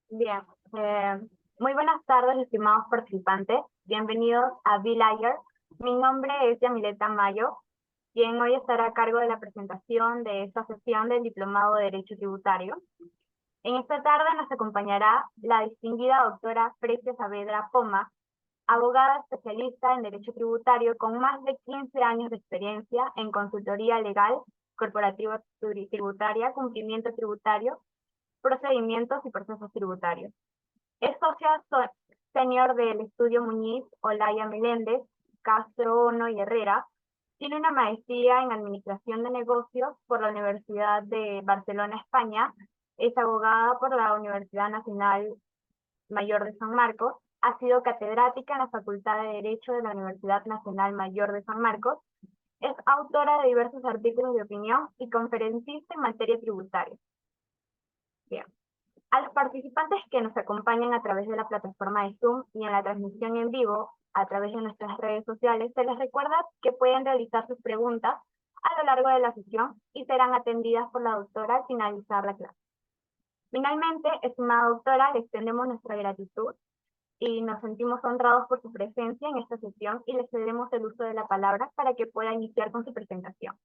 Bien, eh, muy buenas tardes, estimados participantes. Bienvenidos a Be-Liar. Mi nombre es Yamileta Mayo, quien hoy estará a cargo de la presentación de esta sesión del Diplomado de Derecho Tributario. En esta tarde nos acompañará la distinguida doctora Frecia Saavedra Poma, abogada especialista en Derecho Tributario con más de 15 años de experiencia en consultoría legal, corporativa tributaria, cumplimiento tributario, procedimientos y procesos tributarios. Es socia senior del estudio Muñiz, Olaya Meléndez, Castro Ono y Herrera. Tiene una maestría en Administración de Negocios por la Universidad de Barcelona, España. Es abogada por la Universidad Nacional Mayor de San Marcos. Ha sido catedrática en la Facultad de Derecho de la Universidad Nacional Mayor de San Marcos. Es autora de diversos artículos de opinión y conferencista en materia tributaria. Bien. A los participantes que nos acompañan a través de la plataforma de Zoom y en la transmisión en vivo a través de nuestras redes sociales, se les recuerda que pueden realizar sus preguntas a lo largo de la sesión y serán atendidas por la doctora al finalizar la clase. Finalmente, estimada doctora, le extendemos nuestra gratitud y nos sentimos honrados por su presencia en esta sesión y le cedemos el uso de la palabra para que pueda iniciar con su presentación.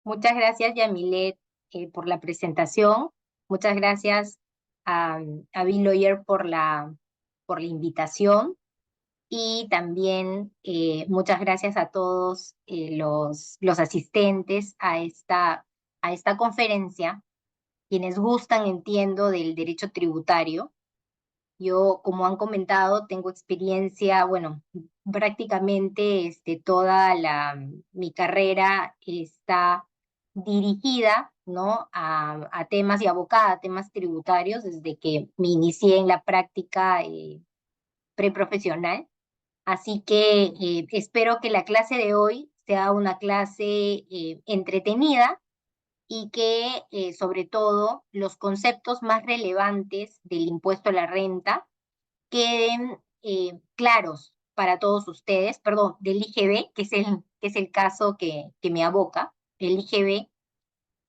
Muchas gracias, Yamilet, por la presentación. Muchas gracias a Bill Lawyer por la invitación. Y también muchas gracias a todos los asistentes a esta conferencia, quienes gustan, entiendo, del derecho tributario. Yo, como han comentado, tengo experiencia, bueno, prácticamente toda mi carrera está dirigida, ¿no? a temas y abocada a temas tributarios desde que me inicié en la práctica preprofesional. Así que espero que la clase de hoy sea una clase entretenida y que sobre todo los conceptos más relevantes del impuesto a la renta queden claros para todos ustedes, perdón, del IGB, que es el caso que me aboca. El IGB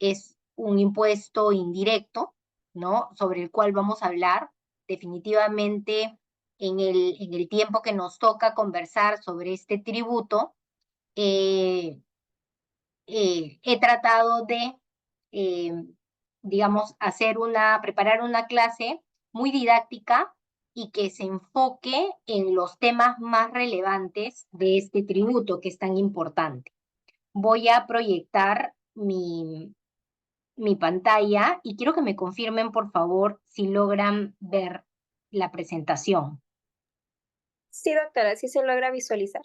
es un impuesto indirecto, ¿no? Sobre el cual vamos a hablar definitivamente en el tiempo que nos toca conversar sobre este tributo. eh, He tratado de, eh, digamos, preparar una clase muy didáctica y que se enfoque en los temas más relevantes de este tributo que es tan importante. Voy a proyectar mi pantalla y quiero que me confirmen, por favor, si logran ver la presentación. Sí, doctora, sí se logra visualizar.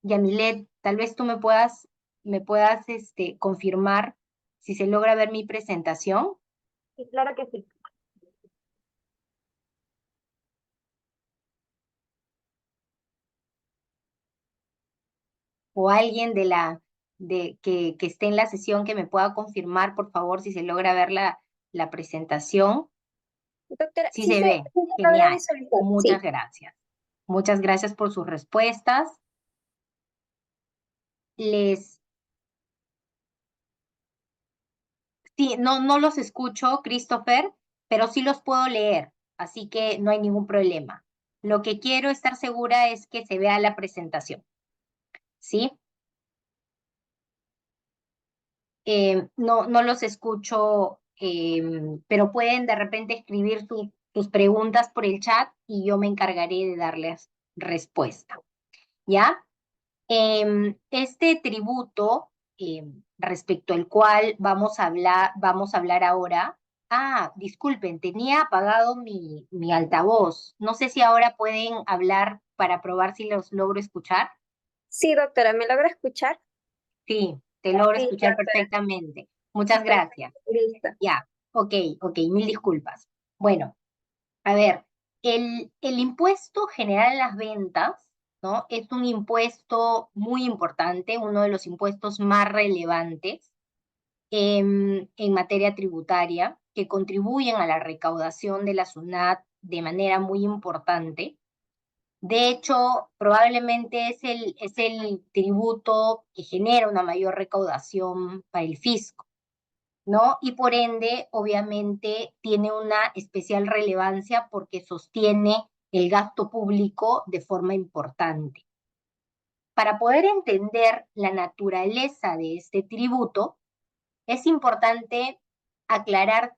Yamilet, tal vez tú me puedas confirmar si se logra ver mi presentación. Sí, claro que sí. O alguien que esté en la sesión que me pueda confirmar, por favor, si se logra ver la presentación. Doctora, Sí se ve. sí se logra Genial. visualizar. Muchas Sí. gracias. Muchas gracias por sus respuestas. Sí, no los escucho, Christopher, pero sí los puedo leer, así que no hay ningún problema. Lo que quiero estar segura es que se vea la presentación, ¿sí? No los escucho, pero pueden de repente escribir sus preguntas por el chat y yo me encargaré de darles respuesta, ¿ya? Este tributo respecto al cual vamos a hablar ahora. Ah, disculpen, tenía apagado mi altavoz. No sé si ahora pueden hablar para probar si los logro escuchar. Sí, doctora, ¿me logra escuchar? Sí, te logro Sí, escuchar doctora. perfectamente. Muchas Perfecto, gracias. listo. Ya, ok, mil disculpas. Bueno, a ver, el impuesto general a las ventas, ¿no? Es un impuesto muy importante, uno de los impuestos más relevantes en materia tributaria, que contribuyen a la recaudación de la SUNAT de manera muy importante. De hecho, probablemente es el tributo que genera una mayor recaudación para el fisco. ¿no? Y por ende, obviamente, tiene una especial relevancia porque sostiene el gasto público de forma importante. Para poder entender la naturaleza de este tributo, es importante aclarar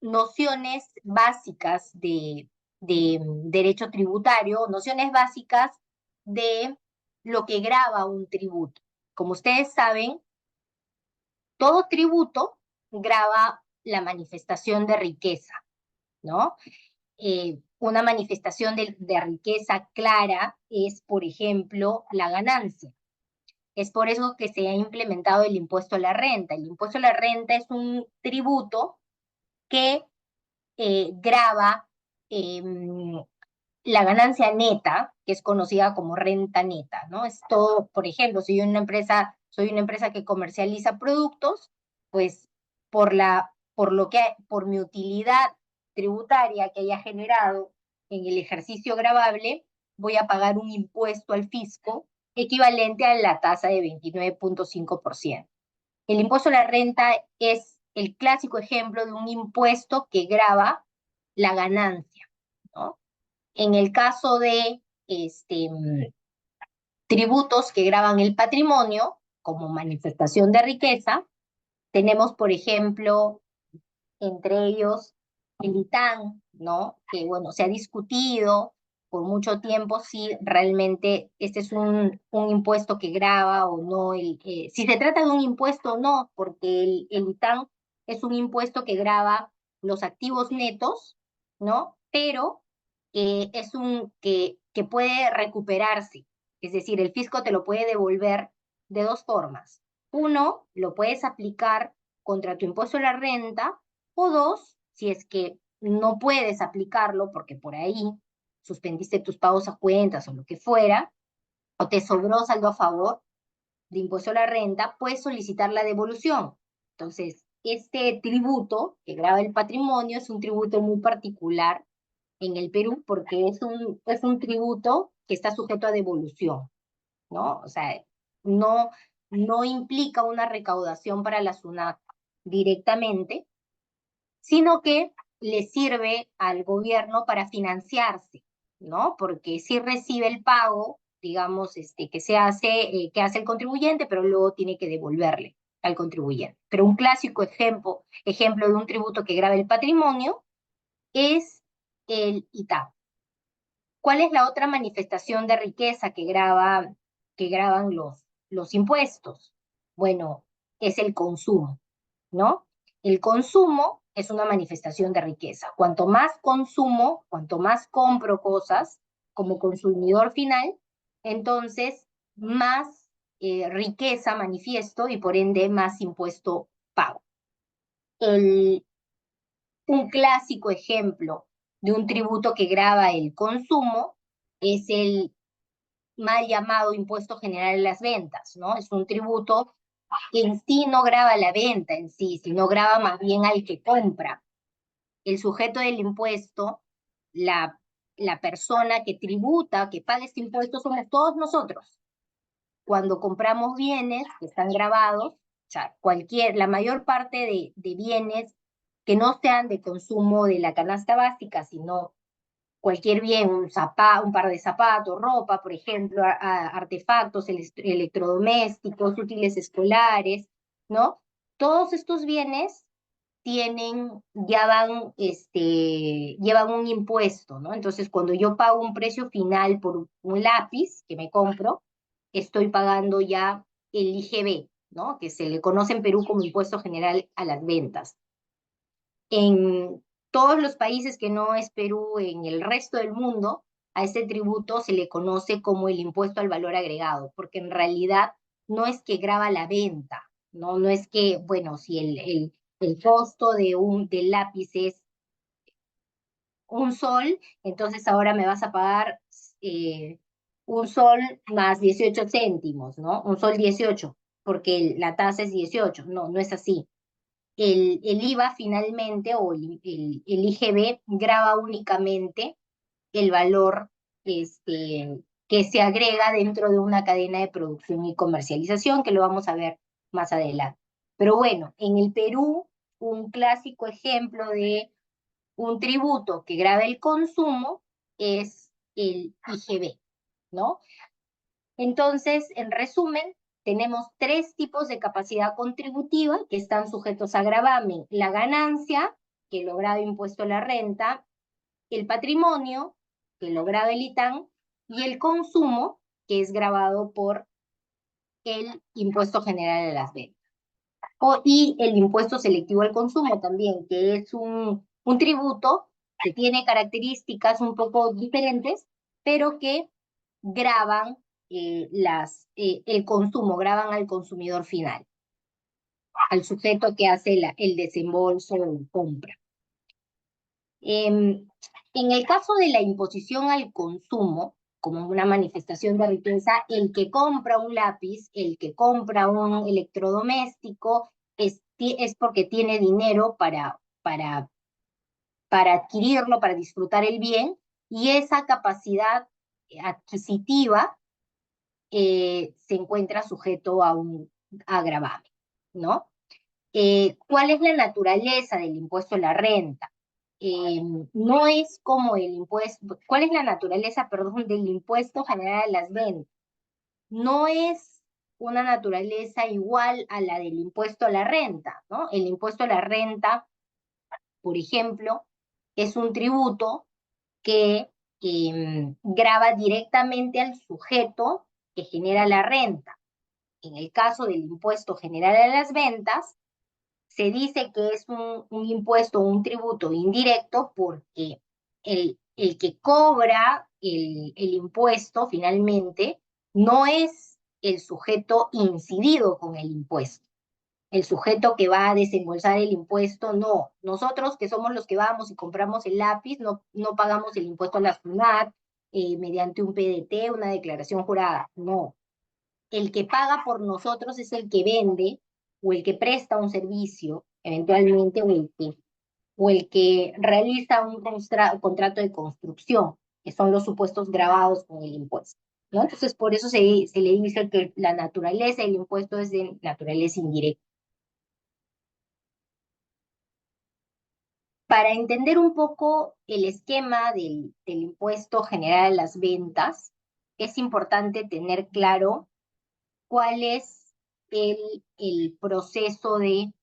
nociones básicas de derecho tributario, nociones básicas de lo que grava un tributo. Como ustedes saben, todo tributo grava la manifestación de riqueza, ¿no? Una manifestación de riqueza clara es, por ejemplo, la ganancia. Es por eso que se ha implementado el impuesto a la renta. El impuesto a la renta es un tributo que grava la ganancia neta, que es conocida como renta neta, ¿no? Es todo, por ejemplo, si soy una empresa que comercializa productos, pues por mi utilidad tributaria que haya generado en el ejercicio gravable, voy a pagar un impuesto al fisco equivalente a la tasa de 29.5%. El impuesto a la renta es el clásico ejemplo de un impuesto que grava la ganancia, ¿no? En el caso de tributos que gravan el patrimonio como manifestación de riqueza, tenemos, por ejemplo, entre ellos el ITAN, ¿no? Que, bueno, se ha discutido por mucho tiempo si realmente este es un impuesto que grava o no, si se trata de un impuesto o no, porque el ITAN es un impuesto que grava los activos netos, ¿no? Pero que puede recuperarse, es decir, el fisco te lo puede devolver de dos formas. Uno, lo puedes aplicar contra tu impuesto a la renta, o dos, si es que no puedes aplicarlo porque por ahí suspendiste tus pagos a cuentas o lo que fuera, o te sobró saldo a favor de impuesto a la renta, puedes solicitar la devolución. Entonces, este tributo que grava el patrimonio es un tributo muy particular en el Perú porque es un tributo que está sujeto a devolución, ¿no? O sea, no, no implica una recaudación para la SUNAT directamente, sino que le sirve al gobierno para financiarse, ¿no? Porque sí recibe el pago, digamos, que hace el contribuyente, pero luego tiene que devolverle al contribuyente. Pero un clásico ejemplo de un tributo que grava el patrimonio es el ITAM. ¿Cuál es la otra manifestación de riqueza que graban los impuestos? Bueno, es el consumo, ¿no? El consumo es una manifestación de riqueza. Cuanto más consumo, cuanto más compro cosas como consumidor final, entonces más riqueza manifiesto y por ende más impuesto pago. Un clásico ejemplo de un tributo que grava el consumo es el mal llamado impuesto general de las ventas, ¿no? Es un tributo que en sí no grava la venta en sí, sino grava más bien al que compra. El sujeto del impuesto, la persona que tributa, que paga este impuesto, somos todos nosotros. Cuando compramos bienes que están gravados, o sea, la mayor parte de bienes que no sean de consumo de la canasta básica, sino cualquier bien, un par de zapatos, ropa, por ejemplo, artefactos electrodomésticos, útiles escolares, ¿no? Todos estos bienes llevan un impuesto, ¿no? Entonces, cuando yo pago un precio final por un lápiz que me compro, estoy pagando ya el IGB, ¿no? Que se le conoce en Perú como Impuesto General a las Ventas. En todos los países que no es Perú, en el resto del mundo, a este tributo se le conoce como el impuesto al valor agregado, porque en realidad no es que grava la venta, ¿no? No es que, bueno, si el costo del lápiz es un sol, entonces ahora me vas a pagar un sol más 18 céntimos, ¿no? Un sol 18, porque la tasa es 18. No, no es así. El IVA finalmente, o el IGB, grava únicamente el valor que se agrega dentro de una cadena de producción y comercialización, que lo vamos a ver más adelante. Pero bueno, en el Perú, un clásico ejemplo de un tributo que grava el consumo es el IGB, ¿no? Entonces, en resumen, tenemos tres tipos de capacidad contributiva que están sujetos a gravamen: la ganancia, que lo grava impuesto a la renta; el patrimonio, que lo grava el ITAN; y el consumo, que es gravado por el impuesto general a las ventas. Y el impuesto selectivo al consumo también, que es un tributo que tiene características un poco diferentes, pero que graban el consumo, graban al consumidor final, al sujeto que hace el desembolso o compra. En el caso de la imposición al consumo, como una manifestación de riqueza, el que compra un lápiz, el que compra un electrodoméstico, es porque tiene dinero para adquirirlo, para disfrutar el bien, y esa capacidad adquisitiva se encuentra sujeto a un gravamen, ¿no? ¿Cuál es la naturaleza del impuesto a la renta? No es como el impuesto. ¿Cuál es la naturaleza, perdón, del impuesto general a las ventas? No es una naturaleza igual a la del impuesto a la renta, ¿no? El impuesto a la renta, por ejemplo, es un tributo que grava directamente al sujeto que genera la renta. En el caso del impuesto general a las ventas, se dice que es un impuesto, un tributo indirecto, porque el que cobra el impuesto finalmente no es el sujeto incidido con el impuesto. El sujeto que va a desembolsar el impuesto, no. Nosotros, que somos los que vamos y compramos el lápiz, no pagamos el impuesto a la SUNAT mediante un PDT, una declaración jurada. No. El que paga por nosotros es el que vende o el que presta un servicio, eventualmente, o el que realiza un contrato de construcción, que son los supuestos gravados con el impuesto, ¿no? Entonces, por eso se le dice que la naturaleza del impuesto es de naturaleza indirecta. Para entender un poco el esquema del impuesto general a las ventas, es importante tener claro cuál es el proceso el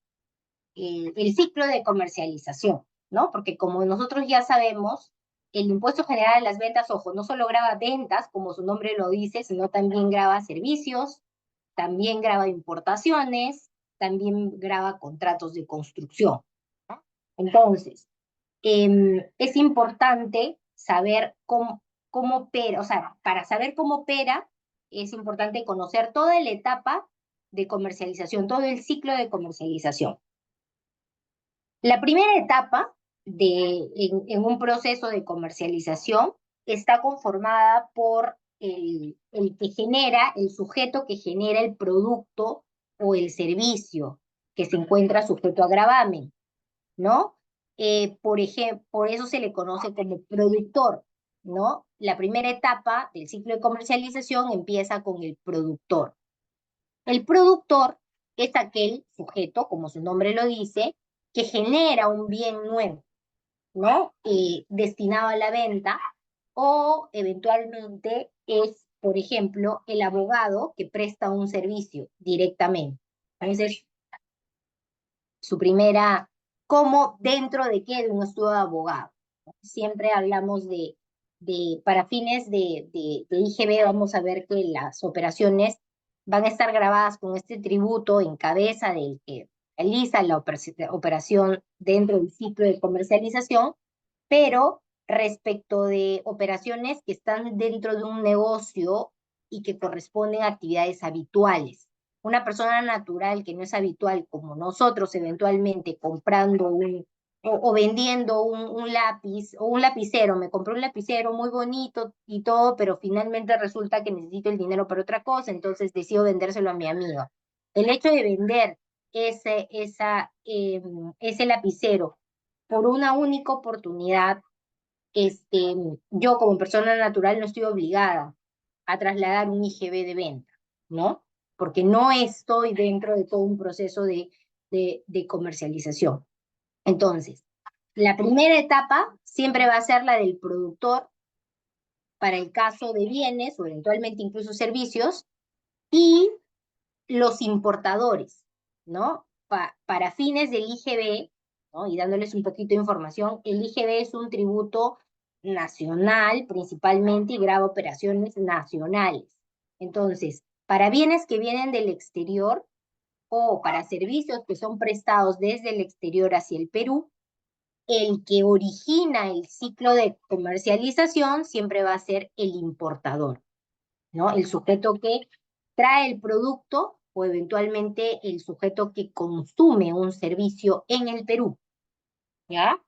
ciclo de comercialización, ¿no? Porque como nosotros ya sabemos, el impuesto general a las ventas, ojo, no solo grava ventas, como su nombre lo dice, sino también grava servicios, también grava importaciones, también grava contratos de construcción, ¿no? Entonces, es importante saber cómo opera, o sea, para saber cómo opera, es importante conocer toda la etapa de comercialización, todo el ciclo de comercialización. La primera etapa en un proceso de comercialización está conformada por el que genera, el sujeto que genera el producto o el servicio que se encuentra sujeto a gravamen, ¿no? Por ejemplo, por eso se le conoce como productor, ¿no? La primera etapa del ciclo de comercialización empieza con el productor. El productor es aquel sujeto, como su nombre lo dice, que genera un bien nuevo, ¿no? Destinado a la venta, o eventualmente es, por ejemplo, el abogado que presta un servicio directamente. Entonces, su primera, ¿cómo dentro de qué? De un estudio de abogado. Siempre hablamos para fines de IGB, vamos a ver que las operaciones van a estar grabadas con este tributo en cabeza del que realiza la operación dentro del ciclo de comercialización, pero respecto de operaciones que están dentro de un negocio y que corresponden a actividades habituales. Una persona natural que no es habitual, como nosotros eventualmente comprando o vendiendo un lápiz o un lapicero, me compré un lapicero muy bonito y todo, pero finalmente resulta que necesito el dinero para otra cosa, entonces decido vendérselo a mi amigo. El hecho de vender ese lapicero por una única oportunidad, yo como persona natural no estoy obligada a trasladar un IGB de venta, ¿no? Porque no estoy dentro de todo un proceso de de comercialización. Entonces, la primera etapa siempre va a ser la del productor para el caso de bienes o eventualmente incluso servicios, y los importadores, ¿no? Para fines del IGB, ¿no? Y dándoles un poquito de información, el IGB es un tributo nacional principalmente y grava operaciones nacionales. Entonces, para bienes que vienen del exterior o para servicios que son prestados desde el exterior hacia el Perú, el que origina el ciclo de comercialización siempre va a ser el importador, ¿no? El sujeto que trae el producto o eventualmente el sujeto que consume un servicio en el Perú, ¿ya?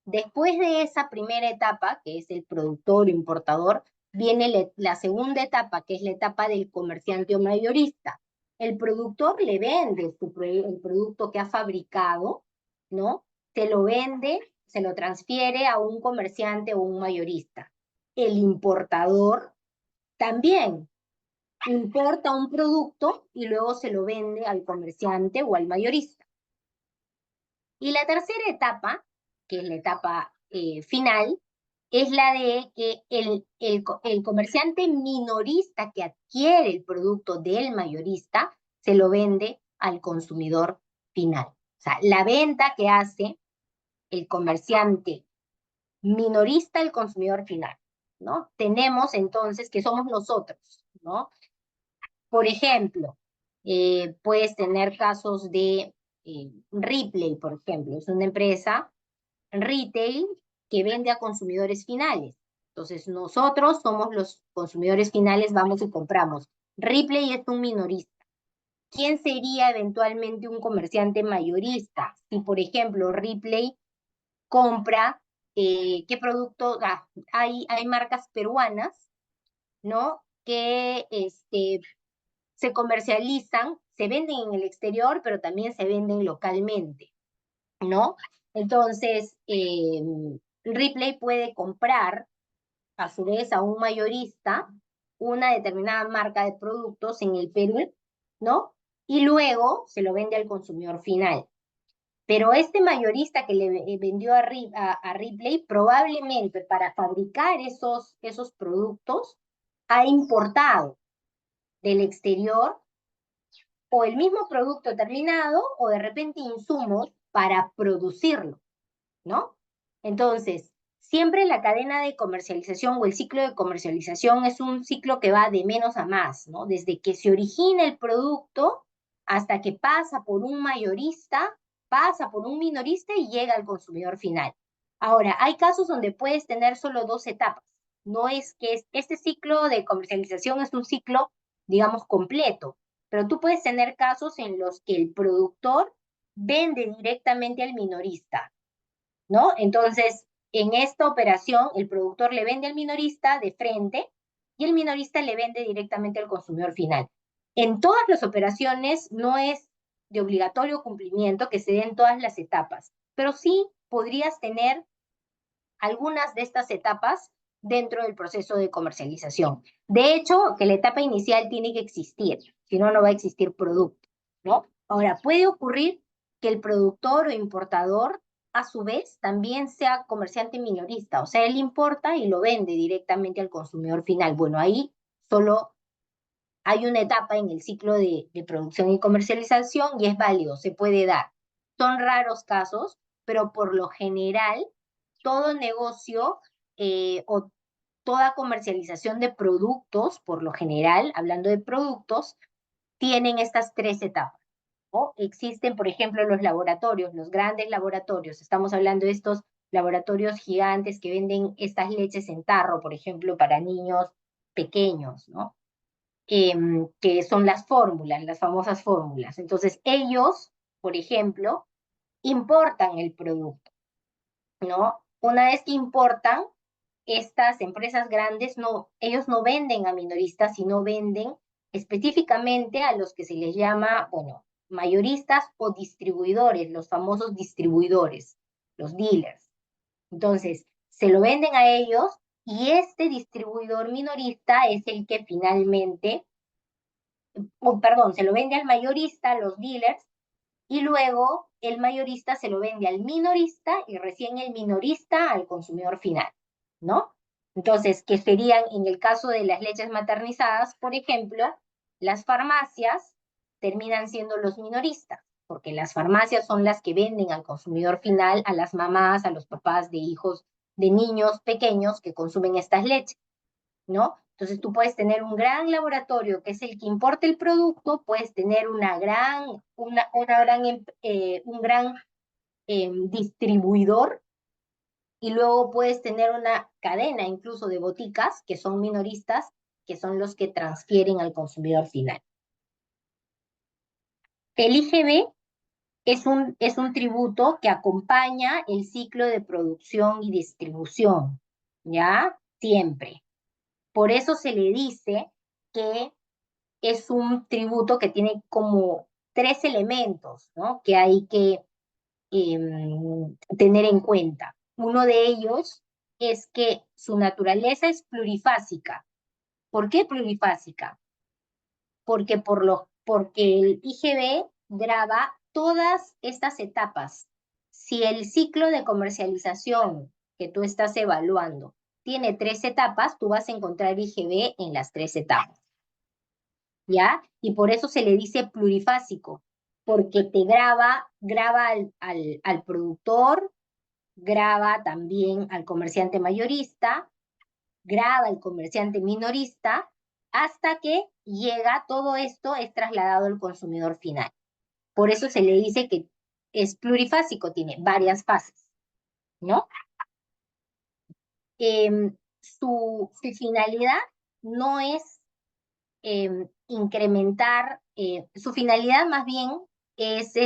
Después de esa primera etapa, que es el productor o importador, viene la segunda etapa, que es la etapa del comerciante o mayorista. El productor le vende el producto que ha fabricado, ¿no? Se lo vende, se lo transfiere a un comerciante o un mayorista. El importador también importa un producto y luego se lo vende al comerciante o al mayorista. Y la tercera etapa, que es la etapa final, es la de que el comerciante minorista que adquiere el producto del mayorista se lo vende al consumidor final. O sea, la venta que hace el comerciante minorista al consumidor final, ¿no? Tenemos entonces que somos nosotros, ¿no? Por ejemplo, puedes tener casos de Ripley, por ejemplo, es una empresa retail que vende a consumidores finales. Entonces, nosotros somos los consumidores finales, vamos y compramos. Ripley es un minorista. ¿Quién sería eventualmente un comerciante mayorista? Si, por ejemplo, Ripley compra, ¿qué producto? Hay marcas peruanas, ¿no? Que se comercializan, se venden en el exterior, pero también se venden localmente, ¿no? Entonces, Ripley puede comprar, a su vez, a un mayorista una determinada marca de productos en el Perú, ¿no? Y luego se lo vende al consumidor final. Pero este mayorista que le vendió a Ripley, probablemente para fabricar esos productos, ha importado del exterior o el mismo producto terminado o de repente insumos para producirlo, ¿no? Entonces, siempre la cadena de comercialización o el ciclo de comercialización es un ciclo que va de menos a más, ¿no? Desde que se origina el producto hasta que pasa por un mayorista, pasa por un minorista y llega al consumidor final. Ahora, hay casos donde puedes tener solo dos etapas. No es que este ciclo de comercialización es un ciclo, digamos, completo, pero tú puedes tener casos en los que el productor vende directamente al minorista, ¿no? Entonces, en esta operación, el productor le vende al minorista de frente y el minorista le vende directamente al consumidor final. En todas las operaciones no es de obligatorio cumplimiento que se den todas las etapas, pero sí podrías tener algunas de estas etapas dentro del proceso de comercialización. De hecho, que la etapa inicial tiene que existir, si no, no va a existir producto, ¿no? Ahora, puede ocurrir que el productor o importador, a su vez, también sea comerciante minorista, o sea, él importa y lo vende directamente al consumidor final. Bueno, ahí solo hay una etapa en el ciclo de producción y comercialización y es válido, se puede dar. Son raros casos, pero por lo general, todo negocio o toda comercialización de productos, por lo general, hablando de productos, tienen estas tres etapas, ¿no? Existen, por ejemplo, los laboratorios, los grandes laboratorios. Estamos hablando de estos laboratorios gigantes que venden estas leches en tarro, por ejemplo, para niños pequeños, ¿no? Que son las fórmulas, las famosas fórmulas. Entonces, ellos, por ejemplo, importan el producto, ¿no? Una vez que importan, estas empresas grandes, ellos no venden a minoristas, sino venden específicamente a los que se les llama, bueno, mayoristas o distribuidores, los famosos distribuidores, los dealers. Entonces, se lo venden a ellos y este distribuidor minorista es el que finalmente, perdón, se lo vende al mayorista, a los dealers, y luego el mayorista se lo vende al minorista y recién el minorista al consumidor final, ¿no? Entonces, que serían, en el caso de las leches maternizadas, por ejemplo, las farmacias terminan siendo los minoristas, porque las farmacias son las que venden al consumidor final, a las mamás, a los papás de hijos, de niños pequeños que consumen estas leches, ¿no? Entonces tú puedes tener un gran laboratorio que es el que importa el producto, puedes tener un gran distribuidor, y luego puedes tener una cadena incluso de boticas que son minoristas, que son los que transfieren al consumidor final. El IGB es un tributo que acompaña el ciclo de producción y distribución, ¿ya? Siempre. Por eso se le dice que es un tributo que tiene como 3 elementos, ¿no? Que hay que tener en cuenta. Uno de ellos es que su naturaleza es plurifásica. ¿Por qué plurifásica? Porque el IGB graba todas estas etapas. Si el ciclo de comercialización que tú estás evaluando tiene 3 etapas, tú vas a encontrar IGB en las 3 etapas, ¿ya? Y por eso se le dice plurifásico, porque te graba al productor, graba también al comerciante mayorista, graba al comerciante minorista, hasta que llega, todo esto es trasladado al consumidor final. Por eso se le dice que es plurifásico, tiene varias fases, ¿no? Su finalidad no es incrementar, su finalidad más bien es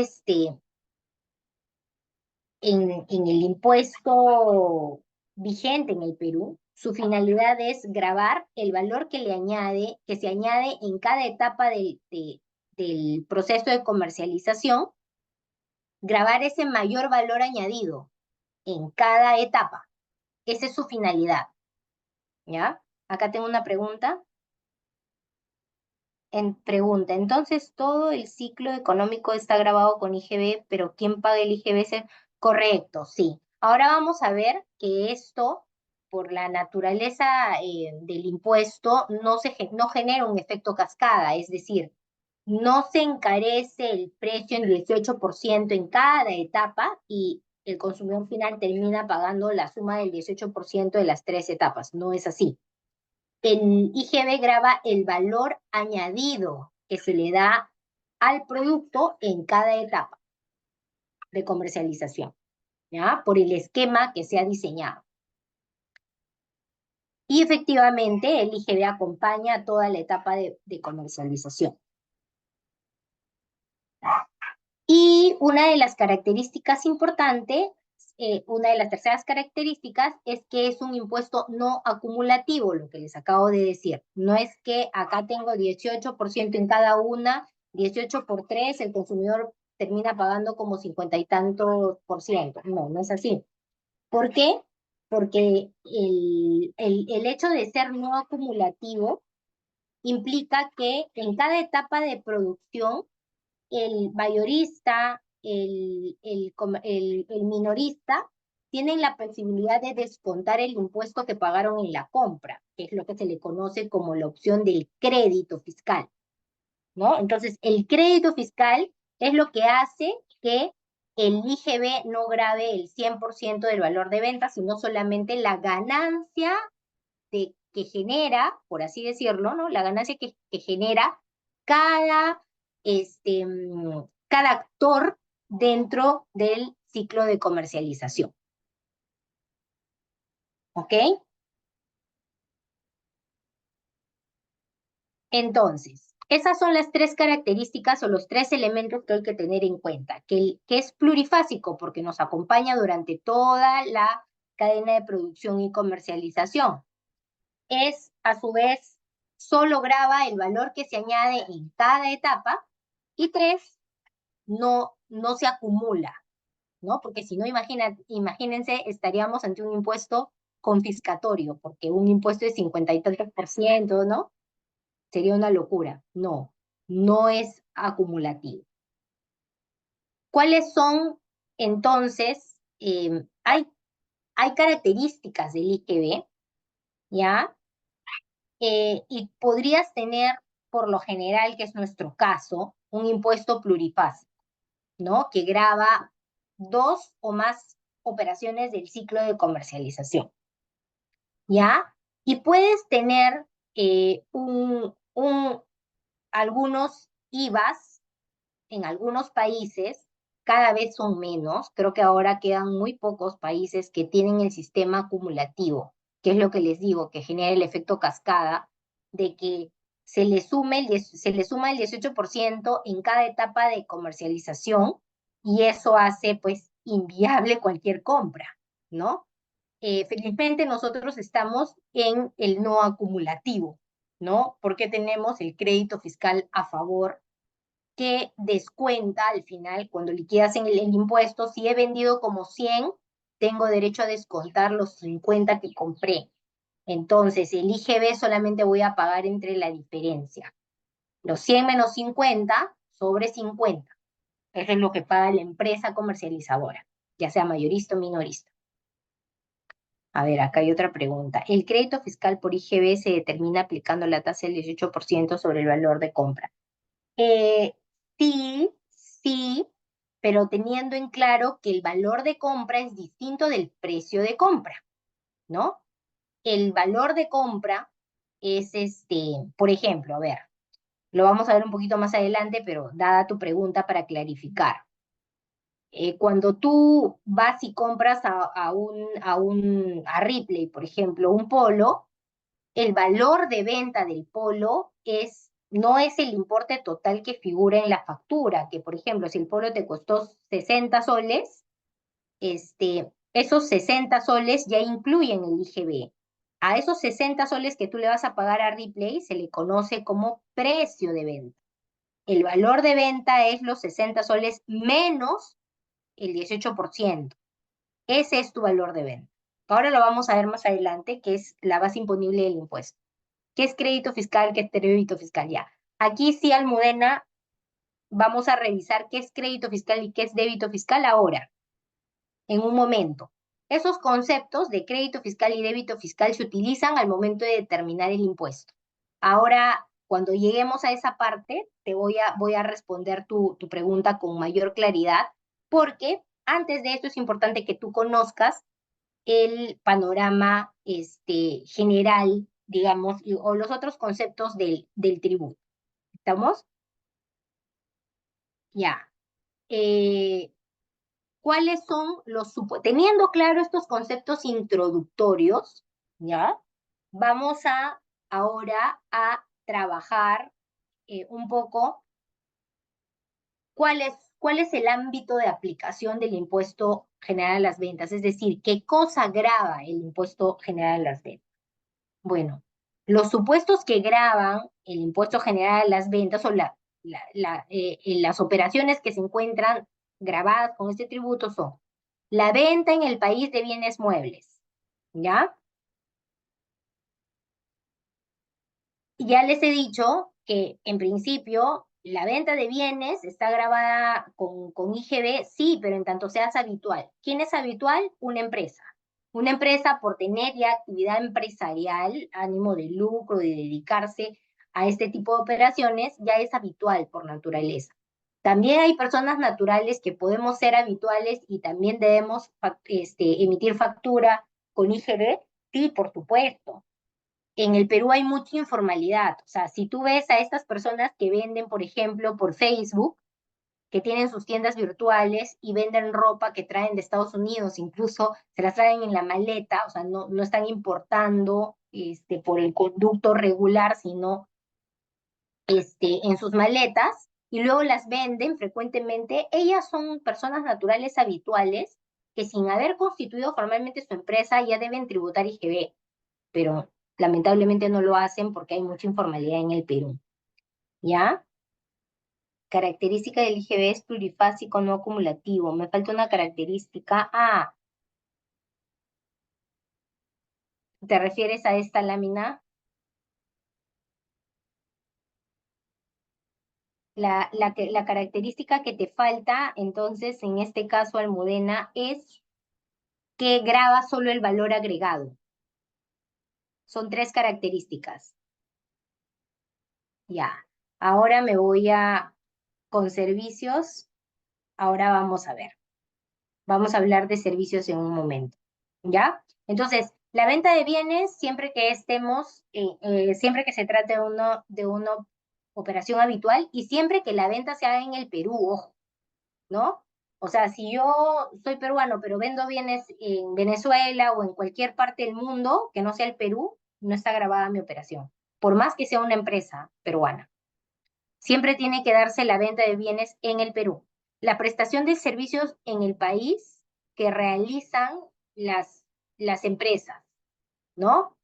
en el impuesto vigente en el Perú, su finalidad es gravar el valor que se añade en cada etapa del proceso de comercialización, gravar ese mayor valor añadido en cada etapa. Esa es su finalidad, ¿ya? Acá tengo una pregunta. Pregunta, entonces todo el ciclo económico está grabado con IGB, pero ¿quién paga el IGB? Correcto, sí. Ahora vamos a ver que esto, por la naturaleza del impuesto, no genera un efecto cascada, es decir, no se encarece el precio en 18% en cada etapa y el consumidor final termina pagando la suma del 18% de las 3 etapas. No es así. El IGB graba el valor añadido que se le da al producto en cada etapa de comercialización, ¿ya? Por el esquema que se ha diseñado. Y efectivamente, el IGB acompaña toda la etapa de comercialización. Y una de las características importantes, una de las terceras características es que es un impuesto no acumulativo, lo que les acabo de decir. No es que acá tengo 18% en cada una, 18 por 3, el consumidor termina pagando como 50 y tantos por ciento. No, no es así. ¿Por qué? Porque el hecho de ser no acumulativo implica que en cada etapa de producción el mayorista, el minorista, tienen la posibilidad de descontar el impuesto que pagaron en la compra, que es lo que se le conoce como la opción del crédito fiscal, ¿no? Entonces, el crédito fiscal es lo que hace que el IGB no grave el 100% del valor de venta, sino solamente la ganancia que genera, por así decirlo, ¿no? La ganancia que genera cada, cada actor dentro del ciclo de comercialización. ¿Ok? Entonces, esas son las 3 características o los 3 elementos que hay que tener en cuenta, que es plurifásico porque nos acompaña durante toda la cadena de producción y comercialización. Es, a su vez, solo graba el valor que se añade en cada etapa. Y 3, no se acumula, ¿no? Porque si no, imagínense, estaríamos ante un impuesto confiscatorio, porque un impuesto de 50 y tantos por ciento, ¿no? Sería una locura. No, no es acumulativo. ¿Cuáles son entonces? Hay características del IGB, ¿ya? Y podrías tener, por lo general, que es nuestro caso, un impuesto plurifásico, ¿no? Que grava 2 o más operaciones del ciclo de comercialización, ¿ya? Y puedes tener algunos IVAs en algunos países, cada vez son menos. Creo que ahora quedan muy pocos países que tienen el sistema acumulativo, que es lo que les digo, que genera el efecto cascada de que se le suma el 18% en cada etapa de comercialización y eso hace pues inviable cualquier compra, ¿no? Felizmente nosotros estamos en el no acumulativo, ¿no? Porque tenemos el crédito fiscal a favor que descuenta al final, cuando liquidas en el impuesto, si he vendido como 100, tengo derecho a descontar los 50 que compré. Entonces, el IGB solamente voy a pagar entre la diferencia. Los 100 menos 50 sobre 50. Eso es lo que paga la empresa comercializadora, ya sea mayorista o minorista. A ver, acá hay otra pregunta. ¿El crédito fiscal por IGB se determina aplicando la tasa del 18% sobre el valor de compra? Sí, sí, pero teniendo en claro que el valor de compra es distinto del precio de compra, ¿no? El valor de compra es por ejemplo, a ver, lo vamos a ver un poquito más adelante, pero dada tu pregunta para clarificar. Cuando tú vas y compras a Ripley, por ejemplo, un polo, el valor de venta del polo no es el importe total que figura en la factura, que por ejemplo, si el polo te costó 60 soles, esos 60 soles ya incluyen el IGB. A esos 60 soles que tú le vas a pagar a Ripley se le conoce como precio de venta. El valor de venta es los 60 soles menos el 18%. Ese es tu valor de venta. Ahora lo vamos a ver más adelante, que es la base imponible del impuesto. ¿Qué es crédito fiscal? ¿Qué es débito fiscal? Ya. Aquí sí, Almudena, vamos a revisar qué es crédito fiscal y qué es débito fiscal ahora, en un momento. Esos conceptos de crédito fiscal y débito fiscal se utilizan al momento de determinar el impuesto. Ahora, cuando lleguemos a esa parte, voy a responder tu pregunta con mayor claridad, porque antes de esto es importante que tú conozcas el panorama general, digamos, o los otros conceptos del tributo. ¿Estamos? Ya. ¿Cuáles son teniendo claro estos conceptos introductorios, ya? Vamos ahora a trabajar un poco cuál es el ámbito de aplicación del impuesto general a las ventas, es decir, qué cosa grava el impuesto general a las ventas. Bueno, los supuestos que gravan el impuesto general a las ventas o las operaciones que se encuentran grabadas con este tributo son la venta en el país de bienes muebles, ¿ya? Ya les he dicho que en principio la venta de bienes está grabada con IGB, sí, pero en tanto seas habitual. ¿Quién es habitual? Una empresa. Una empresa por tener ya actividad empresarial, ánimo de lucro, de dedicarse a este tipo de operaciones, ya es habitual por naturaleza. También hay personas naturales que podemos ser habituales y también debemos emitir factura con IGB, sí, por supuesto. En el Perú hay mucha informalidad. O sea, si tú ves a estas personas que venden, por ejemplo, por Facebook, que tienen sus tiendas virtuales y venden ropa que traen de Estados Unidos, incluso se las traen en la maleta, o sea, no están importando por el conducto regular, sino en sus maletas, y luego las venden frecuentemente. Ellas son personas naturales habituales que sin haber constituido formalmente su empresa ya deben tributar IGB, pero lamentablemente no lo hacen porque hay mucha informalidad en el Perú. ¿Ya? Característica del IGB es plurifásico no acumulativo. Me falta una característica. Ah, ¿te refieres a esta lámina? la característica que te falta, entonces, en este caso, Almudena, es que graba solo el valor agregado. Son 3 características. Ya. Ahora me voy con servicios. Ahora vamos a ver. Vamos a hablar de servicios en un momento. ¿Ya? Entonces, la venta de bienes, siempre que siempre que se trate de una operación habitual y siempre que la venta se haga en el Perú, ojo, ¿no? O sea, si yo soy peruano, pero vendo bienes en Venezuela o en cualquier parte del mundo que no sea el Perú, no está grabada mi operación, por más que sea una empresa peruana. Siempre tiene que darse la venta de bienes en el Perú. La prestación de servicios en el país que realizan las empresas, ¿no?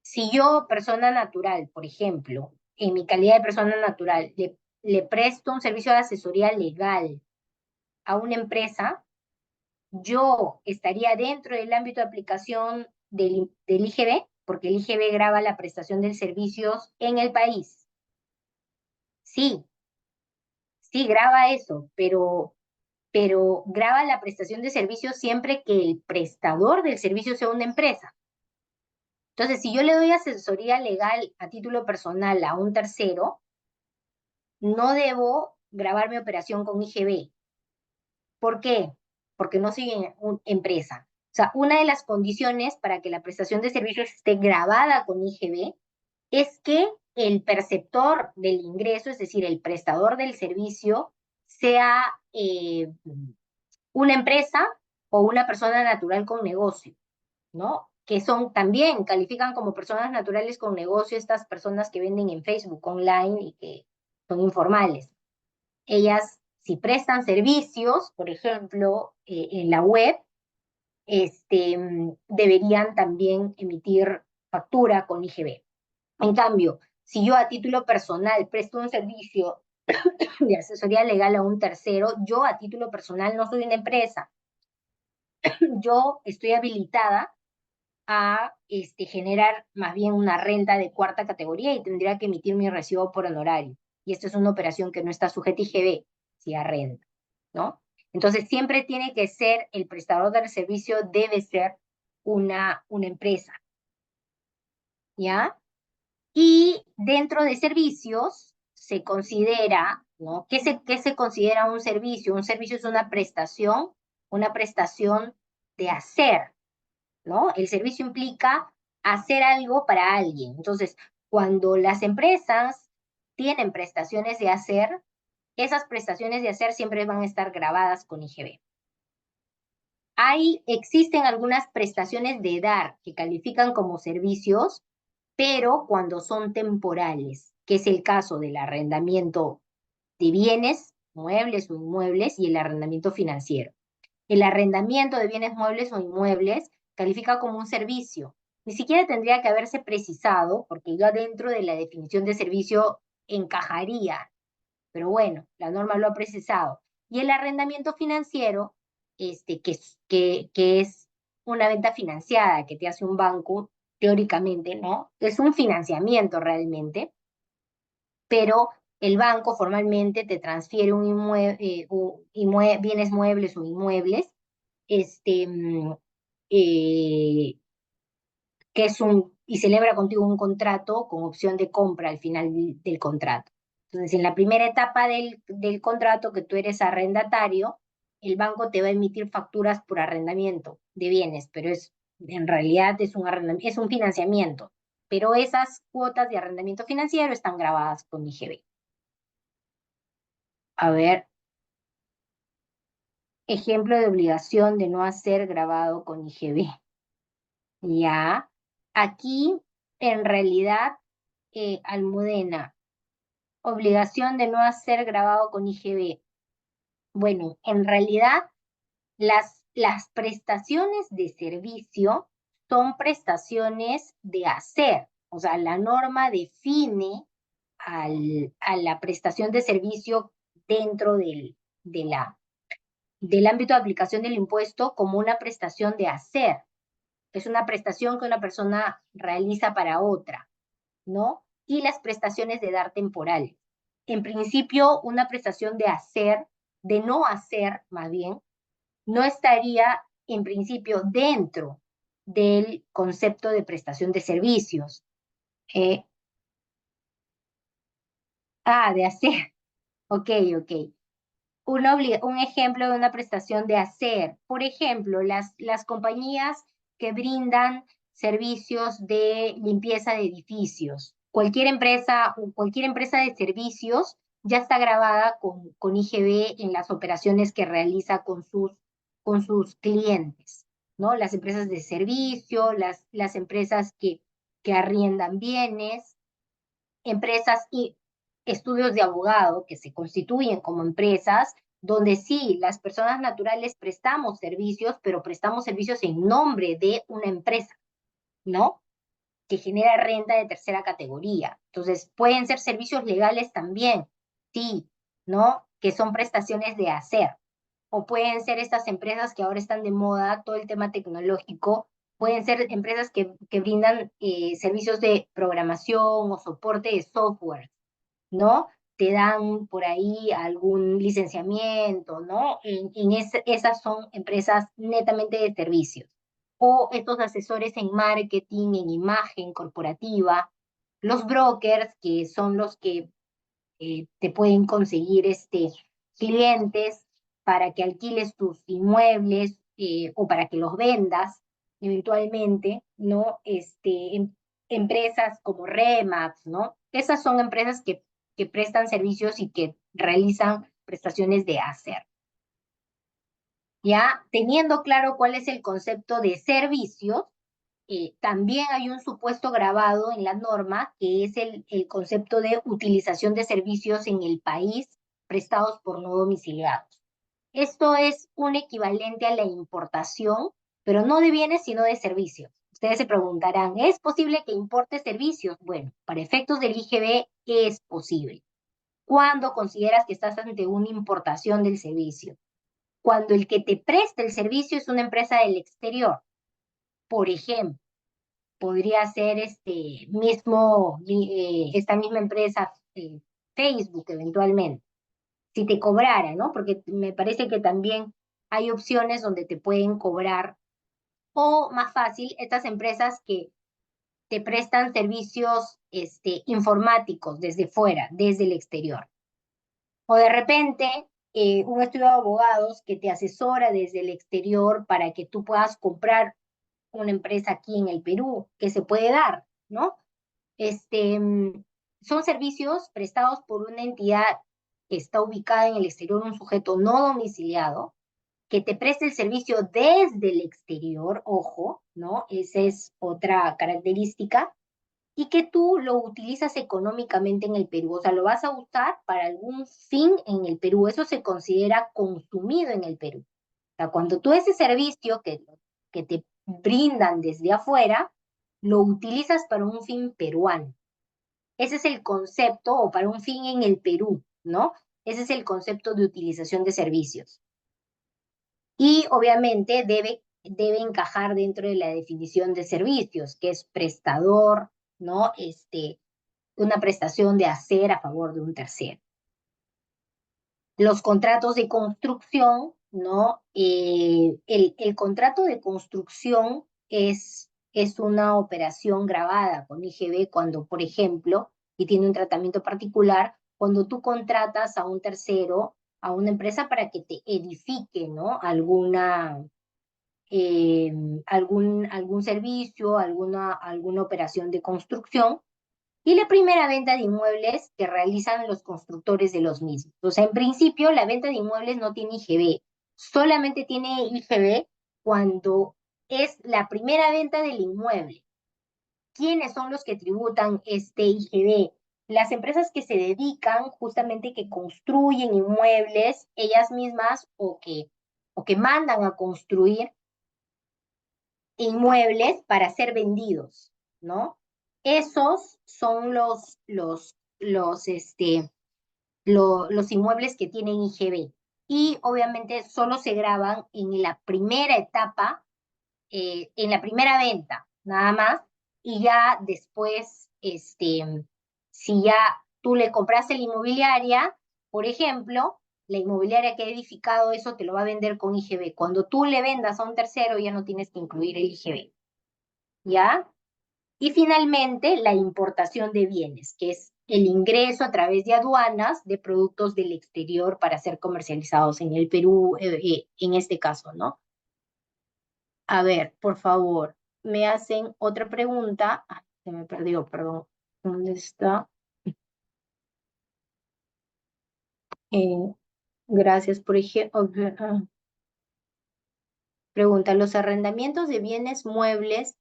Si yo, persona natural, por ejemplo, en mi calidad de persona natural, le presto un servicio de asesoría legal a una empresa, yo estaría dentro del ámbito de aplicación del IGB, porque el IGB graba la prestación de servicios en el país. Sí, sí, graba eso, pero graba la prestación de servicios siempre que el prestador del servicio sea una empresa. Entonces, si yo le doy asesoría legal a título personal a un tercero, no debo grabar mi operación con IGB. ¿Por qué? Porque no soy empresa. O sea, una de las condiciones para que la prestación de servicios esté grabada con IGB es que el perceptor del ingreso, es decir, el prestador del servicio, sea una empresa o una persona natural con negocio, ¿no? Que también califican como personas naturales con negocio estas personas que venden en Facebook online y que son informales. Ellas, si prestan servicios, por ejemplo, en la web, deberían también emitir factura con IGB. En cambio, si yo a título personal presto un servicio de asesoría legal a un tercero, yo a título personal no soy una empresa. Yo estoy habilitada a generar más bien una renta de 4ª categoría y tendría que emitir mi recibo por honorario. Y esto es una operación que no está sujeta a IGB, si a renta, ¿no? Entonces, siempre tiene que ser, el prestador del servicio debe ser una empresa, ¿ya? Y dentro de servicios se considera, ¿no? ¿Qué se considera un servicio? Un servicio es una prestación de hacer, ¿no? El servicio implica hacer algo para alguien. Entonces, cuando las empresas tienen prestaciones de hacer, esas prestaciones de hacer siempre van a estar grabadas con IGB. Existen algunas prestaciones de dar que califican como servicios, pero cuando son temporales, que es el caso del arrendamiento de bienes, muebles o inmuebles, y el arrendamiento financiero. El arrendamiento de bienes muebles o inmuebles califica como un servicio. Ni siquiera tendría que haberse precisado, porque yo dentro de la definición de servicio encajaría, pero bueno, la norma lo ha precisado. Y el arrendamiento financiero, que es una venta financiada que te hace un banco, teóricamente, ¿no? Es un financiamiento realmente, pero el banco formalmente te transfiere bienes muebles o inmuebles, este, mm, eh, y celebra contigo un contrato con opción de compra al final del contrato. Entonces, en la primera etapa del contrato, que tú eres arrendatario, el banco te va a emitir facturas por arrendamiento de bienes, pero en realidad es un financiamiento. Pero esas cuotas de arrendamiento financiero están grabadas con IGB. A ver, ejemplo de obligación de no hacer grabado con IGB. Ya, aquí en realidad, Almudena, obligación de no hacer grabado con IGB. Bueno, en realidad las prestaciones de servicio son prestaciones de hacer. O sea, la norma define a la prestación de servicio dentro del ámbito de aplicación del impuesto como una prestación de hacer. Es una prestación que una persona realiza para otra, ¿no? Y las prestaciones de dar temporales. en principio, una prestación de hacer, de no hacer, más bien, no estaría en principio dentro del concepto de prestación de servicios. Eh, de hacer. Ok, ok. Un ejemplo de una prestación de hacer. Por ejemplo, las compañías que brindan servicios de limpieza de edificios. Cualquier empresa de servicios ya está grabada con IGB en las operaciones que realiza con sus clientes, ¿no? Las empresas de servicio, las empresas que arriendan bienes, empresas y estudios de abogado que se constituyen como empresas, donde sí, las personas naturales prestamos servicios, pero prestamos servicios en nombre de una empresa, ¿no? Que genera renta de tercera categoría. Entonces, pueden ser servicios legales también, sí, ¿no? Que son prestaciones de hacer. O pueden ser estas empresas que ahora están de moda, todo el tema tecnológico, pueden ser empresas que brindan servicios de programación o soporte de software, ¿no? Te dan por ahí algún licenciamiento, ¿no? Esas son empresas netamente de servicios. O estos asesores en marketing, en imagen corporativa, los brokers, que son los que te pueden conseguir clientes para que alquiles tus inmuebles o para que los vendas eventualmente, ¿no? Empresas como Remax, ¿no? Esas son empresas que prestan servicios y que realizan prestaciones de hacer. Ya teniendo claro cuál es el concepto de servicios, también hay un supuesto grabado en la norma, que es el concepto de utilización de servicios en el país prestados por no domiciliados. Esto es un equivalente a la importación, pero no de bienes, sino de servicios. Ustedes se preguntarán, ¿es posible que importe servicios? Bueno, para efectos del IGB es posible. ¿Cuándo consideras que estás ante una importación del servicio? Cuando el que te presta el servicio es una empresa del exterior. Por ejemplo, podría ser esta misma empresa, Facebook, eventualmente, si te cobrara, ¿no? Porque me parece que también hay opciones donde te pueden cobrar, o más fácil, estas empresas que te prestan servicios informáticos desde fuera, desde el exterior. O de repente, un estudio de abogados que te asesora desde el exterior para que tú puedas comprar una empresa aquí en el Perú, que se puede dar, ¿no? Son servicios prestados por una entidad que está ubicada en el exterior, un sujeto no domiciliado, que te preste el servicio desde el exterior, ojo, ¿no? Esa es otra característica, y que tú lo utilizas económicamente en el Perú, o sea, lo vas a usar para algún fin en el Perú, eso se considera consumido en el Perú. O sea, cuando tú ese servicio que te brindan desde afuera, lo utilizas para un fin peruano. Ese es el concepto, o para un fin en el Perú, ¿no? Ese es el concepto de utilización de servicios. Y obviamente debe encajar dentro de la definición de servicios, que es prestador, ¿no? Una prestación de hacer a favor de un tercero. Los contratos de construcción, ¿no? El contrato de construcción es una operación grabada con IGB cuando, por ejemplo, y tiene un tratamiento particular, cuando tú contratas a un tercero, a una empresa para que te edifique, ¿no? Algún servicio, alguna operación de construcción, y la primera venta de inmuebles que realizan los constructores de los mismos. O sea, en principio, la venta de inmuebles no tiene IGB, solamente tiene IGB cuando es la primera venta del inmueble. ¿Quiénes son los que tributan este IGB? Las empresas que se dedican justamente, que construyen inmuebles ellas mismas, o que mandan a construir inmuebles para ser vendidos, ¿no? Esos son los inmuebles que tienen IGB. Y obviamente solo se graban en la primera etapa, en la primera venta, nada más. Y ya después, si ya tú le compraste la inmobiliaria, por ejemplo, la inmobiliaria que ha edificado eso te lo va a vender con IGB. Cuando tú le vendas a un tercero ya no tienes que incluir el IGB, ¿ya? Y finalmente, la importación de bienes, que es el ingreso a través de aduanas de productos del exterior para ser comercializados en el Perú, en este caso, ¿no? A ver, por favor, me hacen otra pregunta. Ah, se me perdió, perdón. ¿Dónde está? Eh, gracias, por ejemplo. Pregunta, ¿los arrendamientos de bienes muebles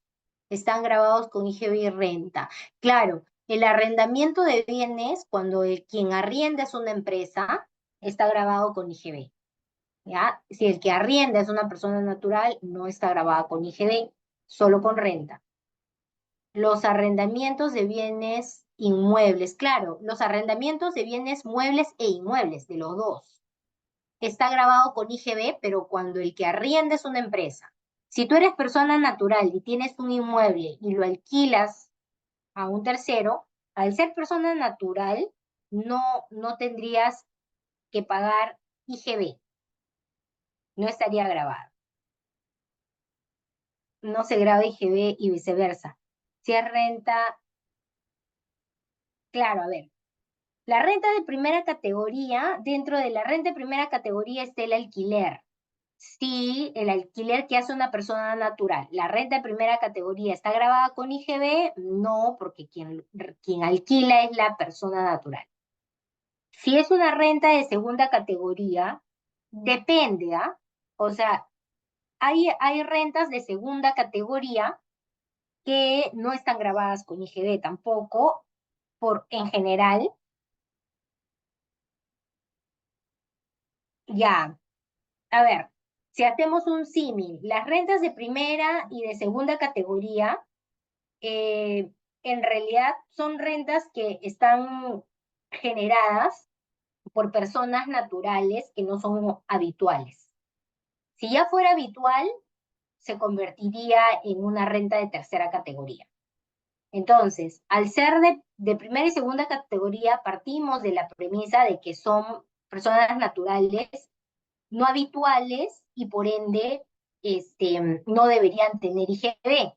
están grabados con IGB y renta? Claro, el arrendamiento de bienes, cuando quien arrienda es una empresa, está grabado con IGB, ¿ya? Si el que arrienda es una persona natural, no está grabada con IGB, solo con renta. Los arrendamientos de bienes inmuebles, claro, los arrendamientos de bienes muebles e inmuebles, de los dos. Está grabado con IGB, pero cuando el que arrienda es una empresa. Si tú eres persona natural y tienes un inmueble y lo alquilas a un tercero, al ser persona natural, no tendrías que pagar IGB, no estaría grabado. No se graba IGB y viceversa. Si es renta, claro, a ver, la renta de primera categoría, dentro de la renta de primera categoría está el alquiler. Si el alquiler que hace una persona natural, la renta de primera categoría está grabada con IGB, no, porque quien alquila es la persona natural. Si es una renta de segunda categoría, depende, ¿ah? O sea, hay rentas de segunda categoría que no están grabadas con IGB tampoco, en general, ya. A ver, si hacemos un símil, las rentas de primera y de segunda categoría, en realidad son rentas que están generadas por personas naturales que no son habituales. Si ya fuera habitual, se convertiría en una renta de tercera categoría. Entonces, al ser de primera y segunda categoría, partimos de la premisa de que son personas naturales no habituales y por ende no deberían tener IGB,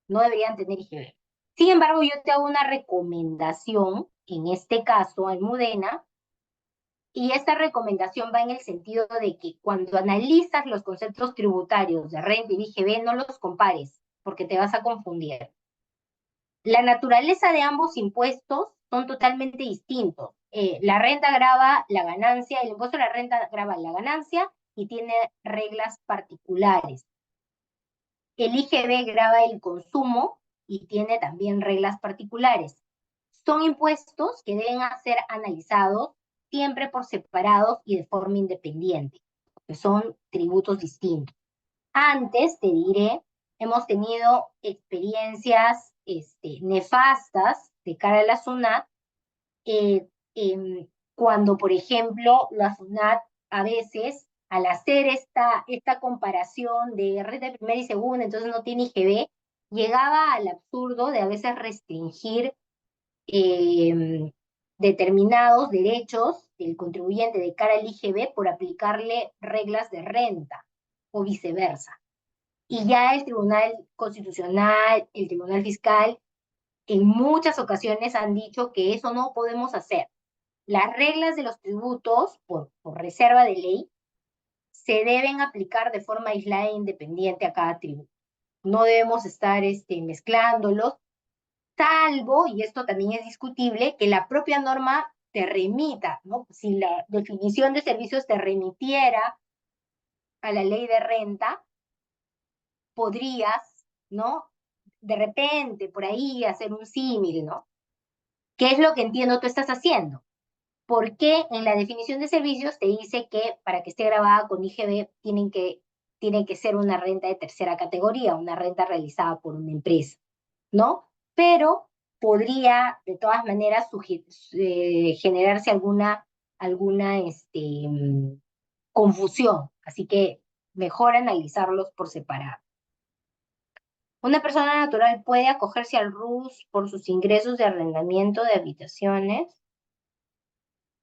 no deberían tener IGB. Sin embargo, yo te hago una recomendación, en este caso, Almudena, y esta recomendación va en el sentido de que cuando analizas los conceptos tributarios de renta y IGB, no los compares, porque te vas a confundir. La naturaleza de ambos impuestos son totalmente distintos. La renta grava la ganancia, el impuesto a la renta grava la ganancia y tiene reglas particulares. El IGB grava el consumo y tiene también reglas particulares. Son impuestos que deben ser analizados siempre por separados y de forma independiente, porque son tributos distintos. Antes, te diré, hemos tenido experiencias nefastas de cara a la SUNAT, cuando, por ejemplo, la SUNAT a veces, al hacer esta comparación de renta de primera y segunda, entonces no tiene IGB, llegaba al absurdo de a veces restringir determinados derechos del contribuyente de cara al IGB por aplicarle reglas de renta o viceversa. Y ya el Tribunal Constitucional, el Tribunal Fiscal, en muchas ocasiones han dicho que eso no podemos hacer. Las reglas de los tributos, por reserva de ley, se deben aplicar de forma aislada e independiente a cada tributo. No debemos estar mezclándolos, salvo, y esto también es discutible, que la propia norma te remita, ¿no? Si la definición de servicios te remitiera a la ley de renta, podrías, ¿no? De repente, por ahí, hacer un símil, ¿no? ¿Qué es lo que entiendo tú estás haciendo? Porque en la definición de servicios te dice que para que esté grabada con IGB tiene que ser una renta de tercera categoría, una renta realizada por una empresa, ¿no? Pero podría, de todas maneras, generarse alguna confusión. Así que mejor analizarlos por separado. Una persona natural puede acogerse al RUS por sus ingresos de arrendamiento de habitaciones.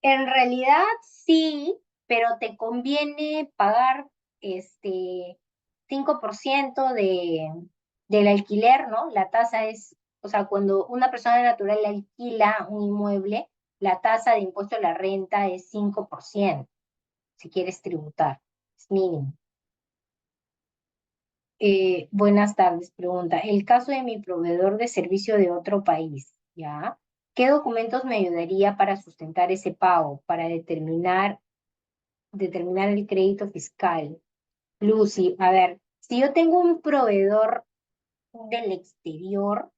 En realidad sí, pero te conviene pagar 5% del alquiler, ¿no? La tasa es, o sea, cuando una persona natural alquila un inmueble, la tasa de impuesto a la renta es 5%, si quieres tributar, es mínimo. Buenas tardes, pregunta. El caso de mi proveedor de servicio de otro país, ¿ya? ¿Qué documentos me ayudaría para sustentar ese pago, para determinar el crédito fiscal? Lucy, a ver, si yo tengo un proveedor del exterior,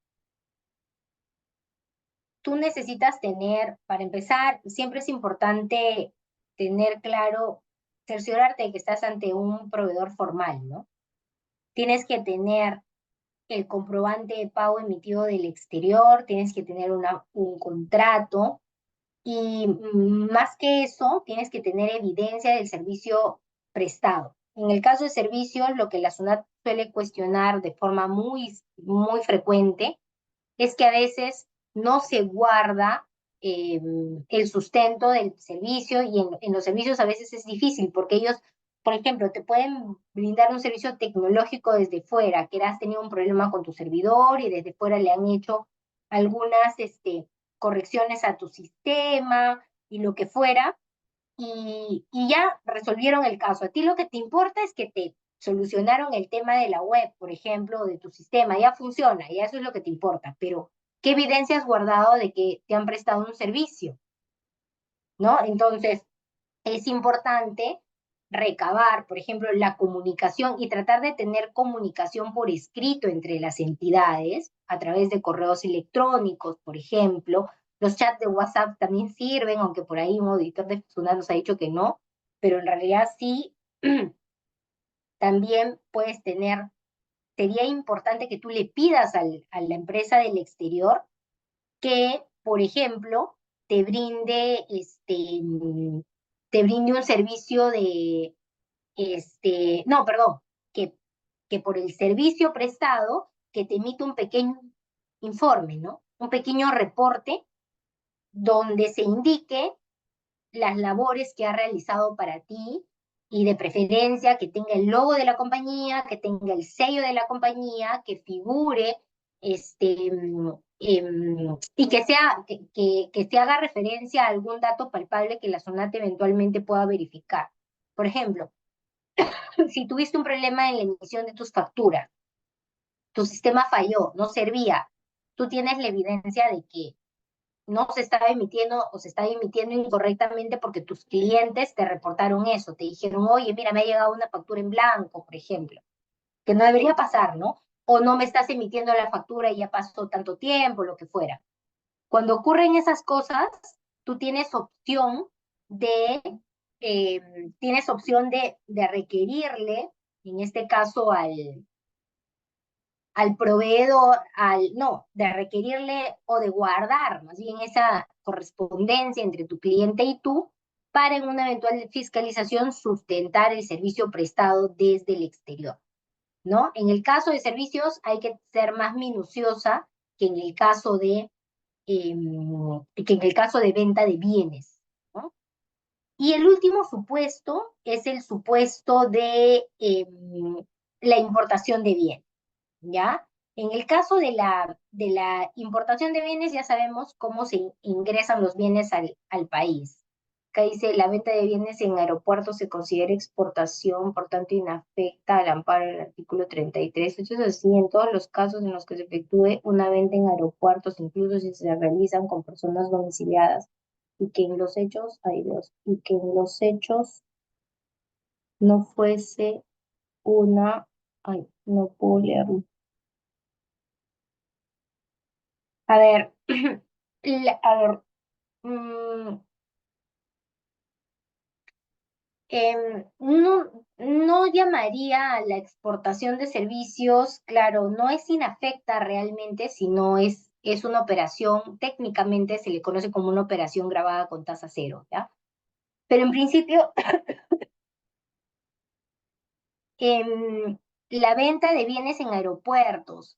tú necesitas tener, para empezar, siempre es importante tener claro, cerciorarte de que estás ante un proveedor formal, ¿no? Tienes que tener el comprobante de pago emitido del exterior, tienes que tener un contrato y más que eso, tienes que tener evidencia del servicio prestado. En el caso de servicios, lo que la SUNAT suele cuestionar de forma muy frecuente es que a veces no se guarda el sustento del servicio y en los servicios a veces es difícil porque ellos, por ejemplo, te pueden brindar un servicio tecnológico desde fuera, que has tenido un problema con tu servidor y desde fuera le han hecho algunas correcciones a tu sistema y lo que fuera, y ya resolvieron el caso. A ti lo que te importa es que te solucionaron el tema de la web, por ejemplo, de tu sistema, ya funciona, ya eso es lo que te importa, pero ¿qué evidencia has guardado de que te han prestado un servicio? ¿No? Entonces, es importante recabar, por ejemplo, la comunicación y tratar de tener comunicación por escrito entre las entidades a través de correos electrónicos, por ejemplo. Los chats de WhatsApp también sirven, aunque por ahí un auditor de Funcionarios nos ha dicho que no, pero en realidad sí, también puedes tener, sería importante que tú le pidas a la empresa del exterior que, por ejemplo, te brinde, te brinde un servicio de, no, perdón, que, que por el servicio prestado, que te emite un pequeño informe, ¿no? Un pequeño reporte donde se indique las labores que ha realizado para ti y de preferencia que tenga el logo de la compañía, que tenga el sello de la compañía, que figure y que se haga referencia a algún dato palpable que la SUNAT eventualmente pueda verificar. Por ejemplo, si tuviste un problema en la emisión de tus facturas, tu sistema falló, no servía, tú tienes la evidencia de que no se estaba emitiendo o se estaba emitiendo incorrectamente porque tus clientes te reportaron eso, te dijeron, oye, mira, me ha llegado una factura en blanco, por ejemplo, que no debería pasar, ¿no? O no me estás emitiendo la factura y ya pasó tanto tiempo, lo que fuera. Cuando ocurren esas cosas, tú eh, tienes opción de requerirle, en este caso al proveedor, no, de requerirle o de guardar más bien esa correspondencia entre tu cliente y tú para en una eventual fiscalización sustentar el servicio prestado desde el exterior, ¿no? En el caso de servicios hay que ser más minuciosa que en el caso que en el caso de venta de bienes, ¿no? Y el último supuesto es el supuesto de la importación de bienes. ¿Ya? En el caso de la importación de bienes, ya sabemos cómo se ingresan los bienes al país. Acá dice, la venta de bienes en aeropuertos se considera exportación, por tanto, inafecta al amparo del artículo 33. Esto es así en todos los casos en los que se efectúe una venta en aeropuertos, incluso si se realizan con personas domiciliadas, y que en los hechos, ay Dios, y que en los hechos no fuese una, ay, no puedo leerlo. A ver, a ver, mm, no llamaría a la exportación de servicios, claro, no es inafecta realmente, sino es una operación, técnicamente se le conoce como una operación grabada con tasa cero, ¿ya? Pero en principio, em, la venta de bienes en aeropuertos,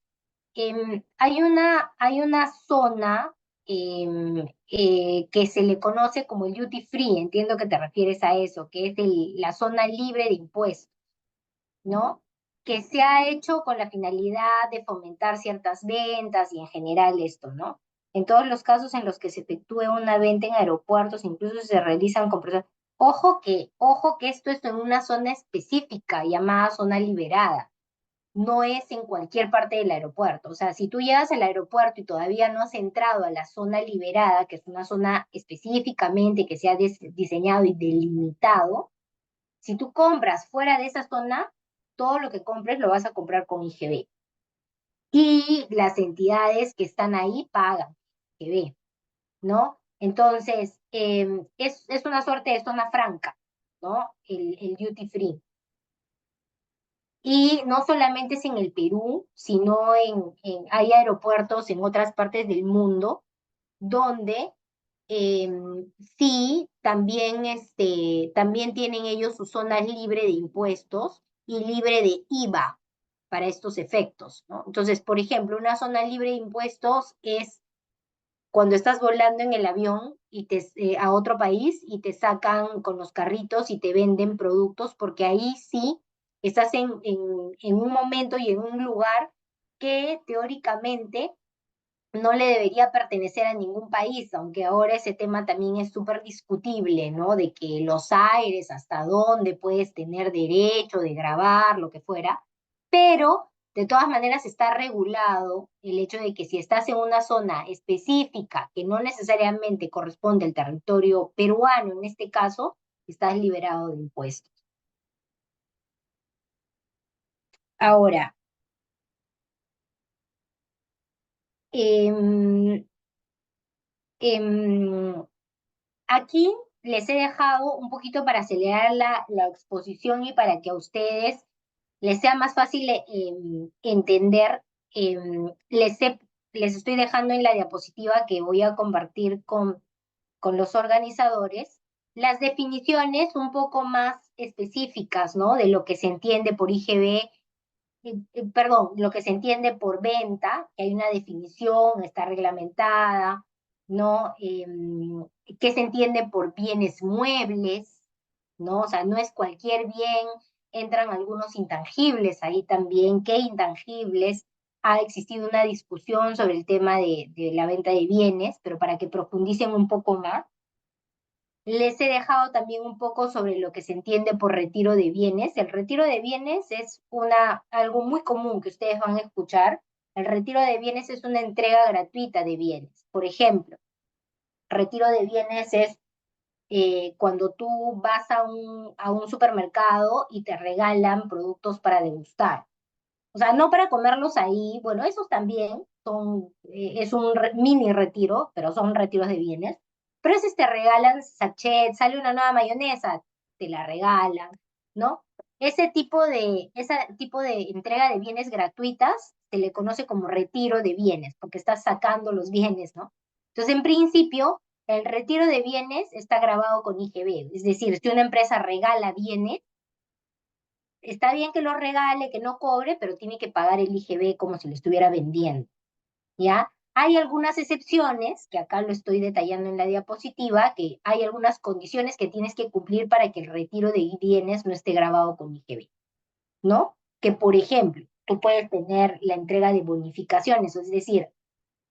hay una zona que se le conoce como el duty free, entiendo que te refieres a eso, que es la zona libre de impuestos, ¿no? Que se ha hecho con la finalidad de fomentar ciertas ventas y en general esto, ¿no? En todos los casos en los que se efectúe una venta en aeropuertos, incluso se realizan con personas. Ojo que esto es en una zona específica llamada zona liberada, no es en cualquier parte del aeropuerto. O sea, si tú llegas al aeropuerto y todavía no has entrado a la zona liberada, que es una zona específicamente que se ha diseñado y delimitado, si tú compras fuera de esa zona, todo lo que compres lo vas a comprar con IGB. Y las entidades que están ahí pagan IGB, ¿no? Entonces, es una suerte de zona franca, ¿no? El duty free. Y no solamente es en el Perú, sino hay aeropuertos en otras partes del mundo donde sí, también, también tienen ellos sus zonas libre de impuestos y libre de IVA para estos efectos, ¿no? Entonces, por ejemplo, una zona libre de impuestos es cuando estás volando en el avión a otro país y te sacan con los carritos y te venden productos, porque ahí sí estás en un momento y en un lugar que teóricamente no le debería pertenecer a ningún país, aunque ahora ese tema también es súper discutible, ¿no? De que los aires, hasta dónde puedes tener derecho de grabar, lo que fuera, pero de todas maneras está regulado el hecho de que si estás en una zona específica que no necesariamente corresponde al territorio peruano, en este caso, estás liberado de impuestos. Ahora, em, em, aquí les he dejado un poquito para acelerar la exposición y para que a ustedes les sea más fácil entender. Les estoy dejando en la diapositiva que voy a compartir con los organizadores las definiciones un poco más específicas, ¿no? De lo que se entiende por IGB, perdón, lo que se entiende por venta, que hay una definición, está reglamentada, ¿no? ¿Qué se entiende por bienes muebles? ¿No? O sea, no es cualquier bien, entran algunos intangibles ahí también. ¿Qué intangibles? Ha existido una discusión sobre el tema de la venta de bienes, pero para que profundicen un poco más. Les he dejado también un poco sobre lo que se entiende por retiro de bienes. El retiro de bienes es algo muy común que ustedes van a escuchar. El retiro de bienes es una entrega gratuita de bienes. Por ejemplo, retiro de bienes es cuando tú vas a un supermercado y te regalan productos para degustar. O sea, no para comerlos ahí, bueno, esos también es un mini retiro, pero son retiros de bienes. Pero esos te regalan sachet, sale una nueva mayonesa, te la regalan, ¿no? Ese tipo de entrega de bienes gratuitas se le conoce como retiro de bienes, porque estás sacando los bienes, ¿no? Entonces, en principio, el retiro de bienes está grabado con IGB, es decir, si una empresa regala bienes, está bien que lo regale, que no cobre, pero tiene que pagar el IGB como si lo estuviera vendiendo, ¿ya? Hay algunas excepciones, que acá lo estoy detallando en la diapositiva, que hay algunas condiciones que tienes que cumplir para que el retiro de bienes no esté grabado con IGB, ¿no? Que, por ejemplo, tú puedes tener la entrega de bonificaciones, es decir,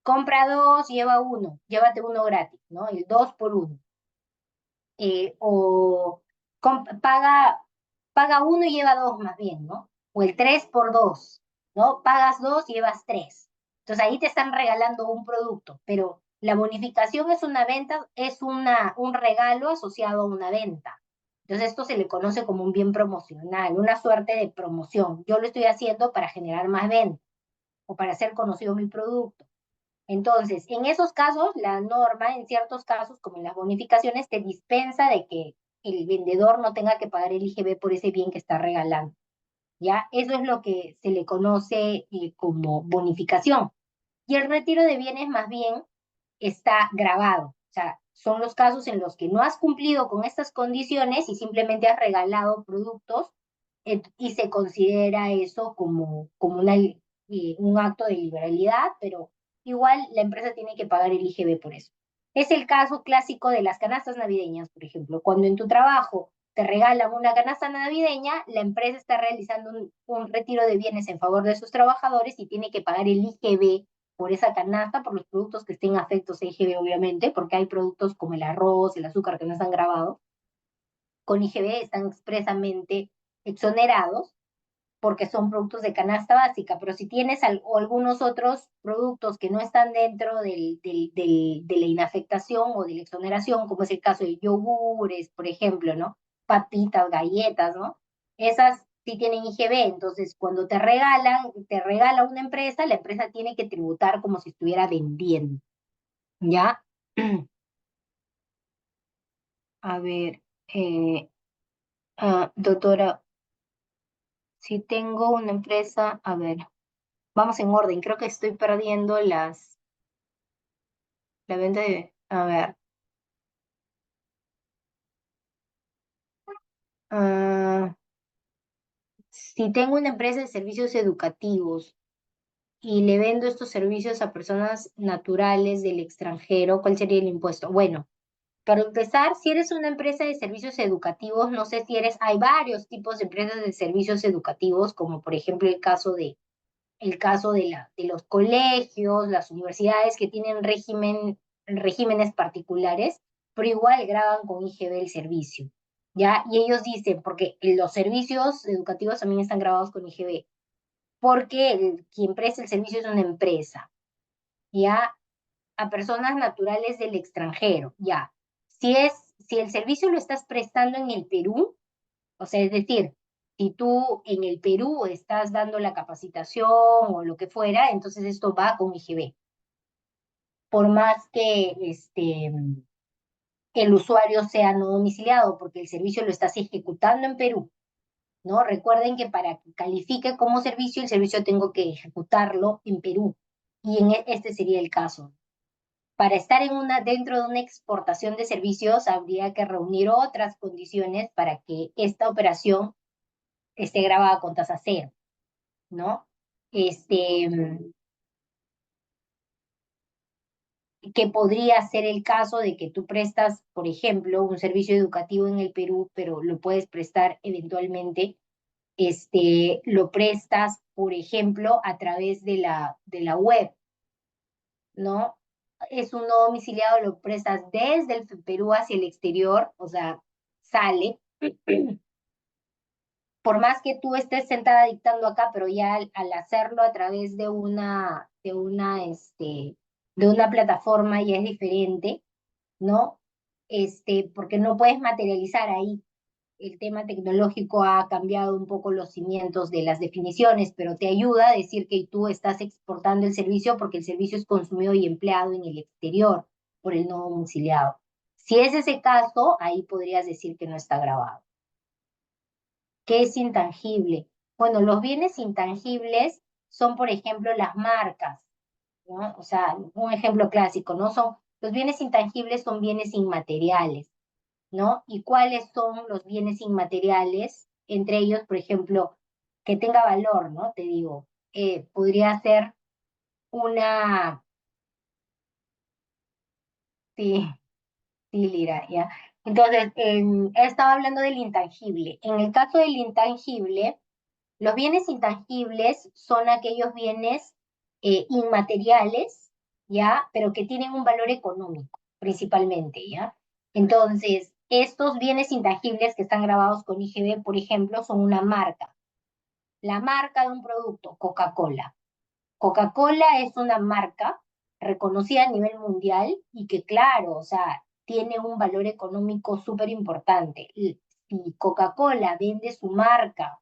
compra dos, lleva uno, llévate uno gratis, ¿no? El 2 por 1. O paga uno y lleva dos más bien, ¿no? O el 3 por 2, ¿no? Pagas dos, llevas tres. Entonces ahí te están regalando un producto, pero la bonificación es una venta, es un regalo asociado a una venta. Entonces esto se le conoce como un bien promocional, una suerte de promoción. Yo lo estoy haciendo para generar más ventas o para hacer conocido mi producto. Entonces, en esos casos, la norma, en ciertos casos, como en las bonificaciones, te dispensa de que el vendedor no tenga que pagar el IGB por ese bien que está regalando. ¿Ya? Eso es lo que se le conoce como bonificación. Y el retiro de bienes más bien está grabado. O sea, son los casos en los que no has cumplido con estas condiciones y simplemente has regalado productos y se considera eso como un acto de liberalidad, pero igual la empresa tiene que pagar el IGB por eso. Es el caso clásico de las canastas navideñas, por ejemplo. Cuando en tu trabajo te regalan una canasta navideña, la empresa está realizando un retiro de bienes en favor de sus trabajadores y tiene que pagar el IGB por esa canasta, por los productos que estén afectos a IGB, obviamente, porque hay productos como el arroz, el azúcar que no están grabados, con IGB están expresamente exonerados porque son productos de canasta básica, pero si tienes o algunos otros productos que no están dentro de la inafectación o de la exoneración, como es el caso de yogures, por ejemplo, ¿no? Papitas, galletas, ¿no? Esas sí tienen IGB, entonces cuando te regala una empresa, la empresa tiene que tributar como si estuviera vendiendo, ¿ya? A ver, doctora, si tengo una empresa, a ver, vamos en orden, creo que estoy perdiendo la venta de, a ver, ah, si tengo una empresa de servicios educativos y le vendo estos servicios a personas naturales del extranjero, ¿cuál sería el impuesto? Bueno, para empezar, si eres una empresa de servicios educativos, no sé si eres, hay varios tipos de empresas de servicios educativos, como por ejemplo el caso de los colegios, las universidades que tienen regímenes particulares, pero igual graban con IGB el servicio, ¿ya? Y ellos dicen, porque los servicios educativos también están grabados con IGB, porque quien presta el servicio es una empresa, ¿ya? A personas naturales del extranjero, ¿ya? Si el servicio lo estás prestando en el Perú, o sea, es decir, si tú en el Perú estás dando la capacitación o lo que fuera, entonces esto va con IGB. Por más que el usuario sea no domiciliado, porque el servicio lo estás ejecutando en Perú, ¿no? Recuerden que para que califique como servicio, el servicio tengo que ejecutarlo en Perú. Y este sería el caso. Para estar dentro de una exportación de servicios, habría que reunir otras condiciones para que esta operación esté grabada con tasa cero, ¿no? Este, que podría ser el caso de que tú prestas, por ejemplo, un servicio educativo en el Perú, pero lo puedes prestar eventualmente, lo prestas, por ejemplo, a través de la web, ¿no? Es un no domiciliado, lo prestas desde el Perú hacia el exterior, o sea, sale. Por más que tú estés sentada dictando acá, pero ya al hacerlo a través de una plataforma ya es diferente, ¿no? Porque no puedes materializar ahí. El tema tecnológico ha cambiado un poco los cimientos de las definiciones, pero te ayuda a decir que tú estás exportando el servicio porque el servicio es consumido y empleado en el exterior por el no domiciliado. Si es ese caso, ahí podrías decir que no está grabado. ¿Qué es intangible? Bueno, los bienes intangibles son, por ejemplo, las marcas, ¿no? O sea, un ejemplo clásico, ¿no? Los bienes intangibles son bienes inmateriales, ¿no? ¿Y cuáles son los bienes inmateriales? Entre ellos, por ejemplo, que tenga valor, ¿no? Te digo, podría ser una, sí, sí, Lira, ¿ya? Entonces, estaba hablando del intangible. En el caso del intangible, los bienes intangibles son aquellos bienes inmateriales, ¿ya? Pero que tienen un valor económico, principalmente, ¿ya? Entonces, estos bienes intangibles que están grabados con IGB, por ejemplo, son una marca. La marca de un producto, Coca-Cola. Coca-Cola es una marca reconocida a nivel mundial y que, claro, o sea, tiene un valor económico súper importante. Si Coca-Cola vende su marca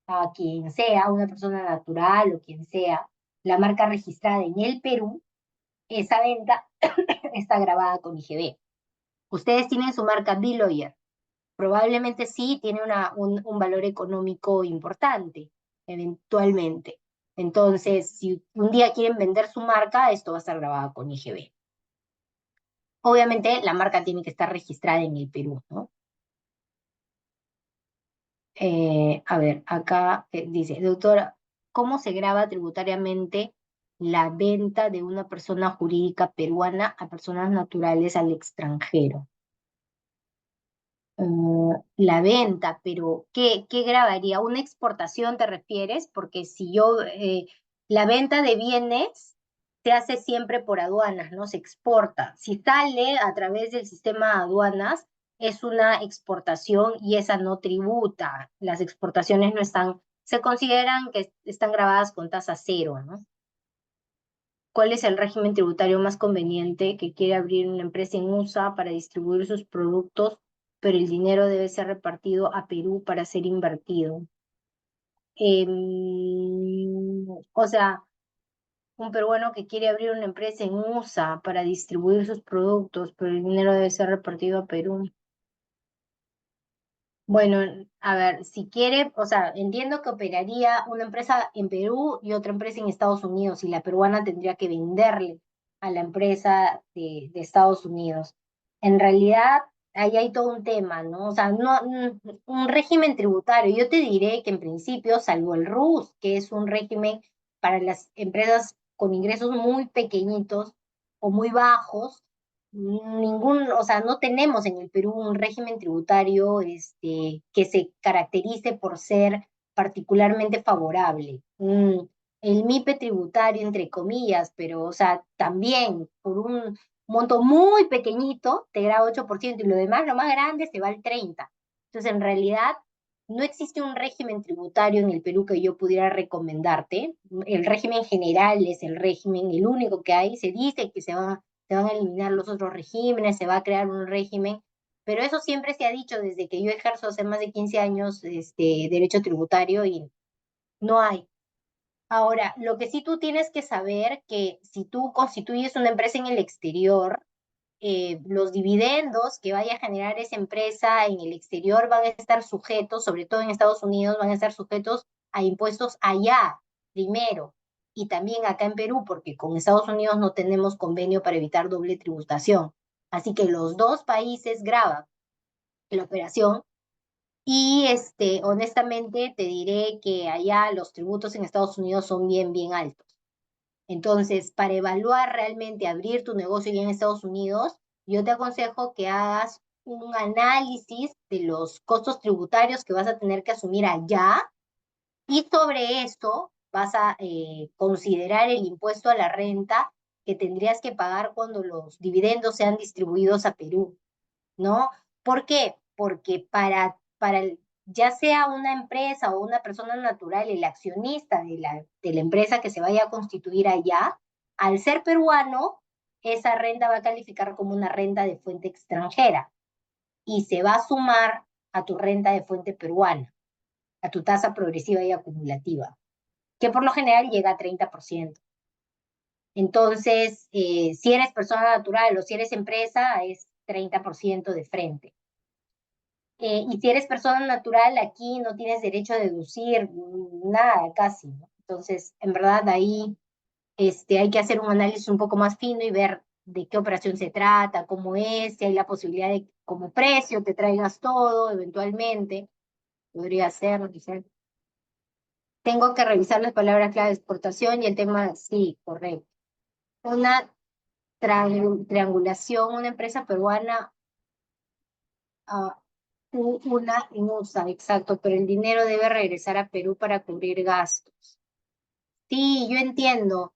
a quien sea, una persona natural o quien sea, la marca registrada en el Perú, esa venta está grabada con IGB. Ustedes tienen su marca Deloyer, probablemente sí tiene un valor económico importante, eventualmente. Entonces, si un día quieren vender su marca, esto va a estar grabado con IGB. Obviamente, la marca tiene que estar registrada en el Perú, ¿no? A ver, acá dice, doctora, ¿cómo se graba tributariamente la venta de una persona jurídica peruana a personas naturales al extranjero. La venta, pero ¿qué grabaría? ¿Una exportación te refieres? Porque si yo, la venta de bienes se hace siempre por aduanas, ¿no? Se exporta. Si sale a través del sistema de aduanas, es una exportación y esa no tributa. Las exportaciones no están, se consideran que están grabadas con tasa cero, ¿no? ¿Cuál es el régimen tributario más conveniente que quiere abrir una empresa en USA para distribuir sus productos, pero el dinero debe ser repartido a Perú para ser invertido? O sea, un peruano que quiere abrir una empresa en USA para distribuir sus productos, pero el dinero debe ser repartido a Perú. Bueno, a ver, si quiere, o sea, entiendo que operaría una empresa en Perú y otra empresa en Estados Unidos, y la peruana tendría que venderle a la empresa de Estados Unidos. En realidad, ahí hay todo un tema, ¿no? O sea, no, un régimen tributario. Yo te diré que en principio, salvo el RUS, que es un régimen para las empresas con ingresos muy pequeñitos o muy bajos, o sea, no tenemos en el Perú un régimen tributario que se caracterice por ser particularmente favorable. El MIPE tributario, entre comillas, pero, o sea, también por un monto muy pequeñito te graba 8% y lo demás, lo más grande, se va al 30%. Entonces, en realidad, no existe un régimen tributario en el Perú que yo pudiera recomendarte. El régimen general es el régimen, el único que hay. Se dice que se van a eliminar los otros regímenes, se va a crear un régimen, pero eso siempre se ha dicho desde que yo ejerzo hace más de 15 años derecho tributario y no hay. Ahora, lo que sí tú tienes que saber que si tú constituyes una empresa en el exterior, los dividendos que vaya a generar esa empresa en el exterior van a estar sujetos, sobre todo en Estados Unidos, van a estar sujetos a impuestos allá primero y también acá en Perú, porque con Estados Unidos no tenemos convenio para evitar doble tributación. Así que los dos países graban la operación y honestamente te diré que allá los tributos en Estados Unidos son bien, bien altos. Entonces, para evaluar realmente abrir tu negocio ya en Estados Unidos, yo te aconsejo que hagas un análisis de los costos tributarios que vas a tener que asumir allá y sobre eso vas a considerar el impuesto a la renta que tendrías que pagar cuando los dividendos sean distribuidos a Perú, ¿no? ¿Por qué? Porque ya sea una empresa o una persona natural, el accionista de la empresa que se vaya a constituir allá, al ser peruano, esa renta va a calificar como una renta de fuente extranjera y se va a sumar a tu renta de fuente peruana, a tu tasa progresiva y acumulativa, que por lo general llega a 30%. Entonces, si eres persona natural o si eres empresa, es 30% de frente. Y si eres persona natural, aquí no tienes derecho a deducir nada casi, ¿no? Entonces, en verdad, ahí hay que hacer un análisis un poco más fino y ver de qué operación se trata, cómo es, si hay la posibilidad de que como precio te traigas todo, eventualmente, podría ser, no sé. Tengo que revisar las palabras clave de exportación y el tema, sí, correcto. Una triangulación, una empresa peruana, una en USA, exacto, pero el dinero debe regresar a Perú para cubrir gastos. Sí, yo entiendo.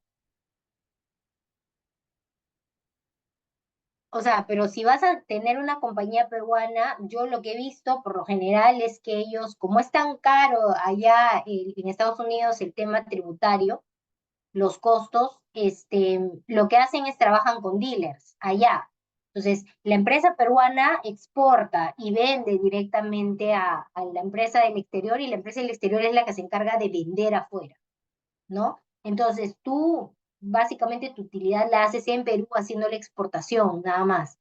O sea, pero si vas a tener una compañía peruana, yo lo que he visto por lo general es que ellos, como es tan caro allá en Estados Unidos el tema tributario, los costos, lo que hacen es trabajan con dealers allá. Entonces, la empresa peruana exporta y vende directamente a la empresa del exterior y la empresa del exterior es la que se encarga de vender afuera, ¿no? Entonces, tú básicamente tu utilidad la haces en Perú haciendo la exportación, nada más,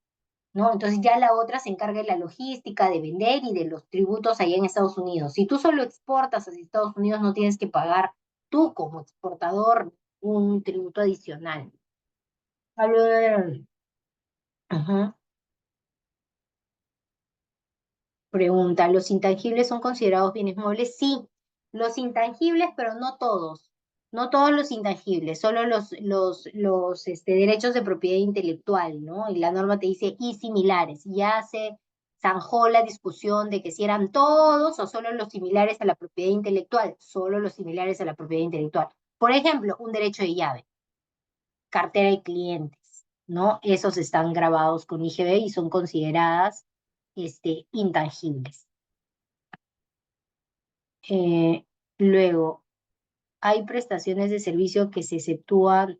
¿no? Entonces ya la otra se encarga de la logística, de vender y de los tributos allá en Estados Unidos. Si tú solo exportas hacia Estados Unidos, no tienes que pagar tú como exportador un tributo adicional. Hablo de... Ajá. Pregunta, ¿los intangibles son considerados bienes muebles? Sí, los intangibles, pero no todos. no todos los intangibles, solo los derechos de propiedad intelectual, ¿no? Y la norma te dice y similares. Ya se zanjó la discusión de que si eran todos o solo los similares a la propiedad intelectual, solo los similares a la propiedad intelectual. Por ejemplo, un derecho de llave, cartera de clientes, ¿no? Esos están grabados con IGB y son consideradas intangibles. Luego, hay prestaciones de servicio que se exceptúa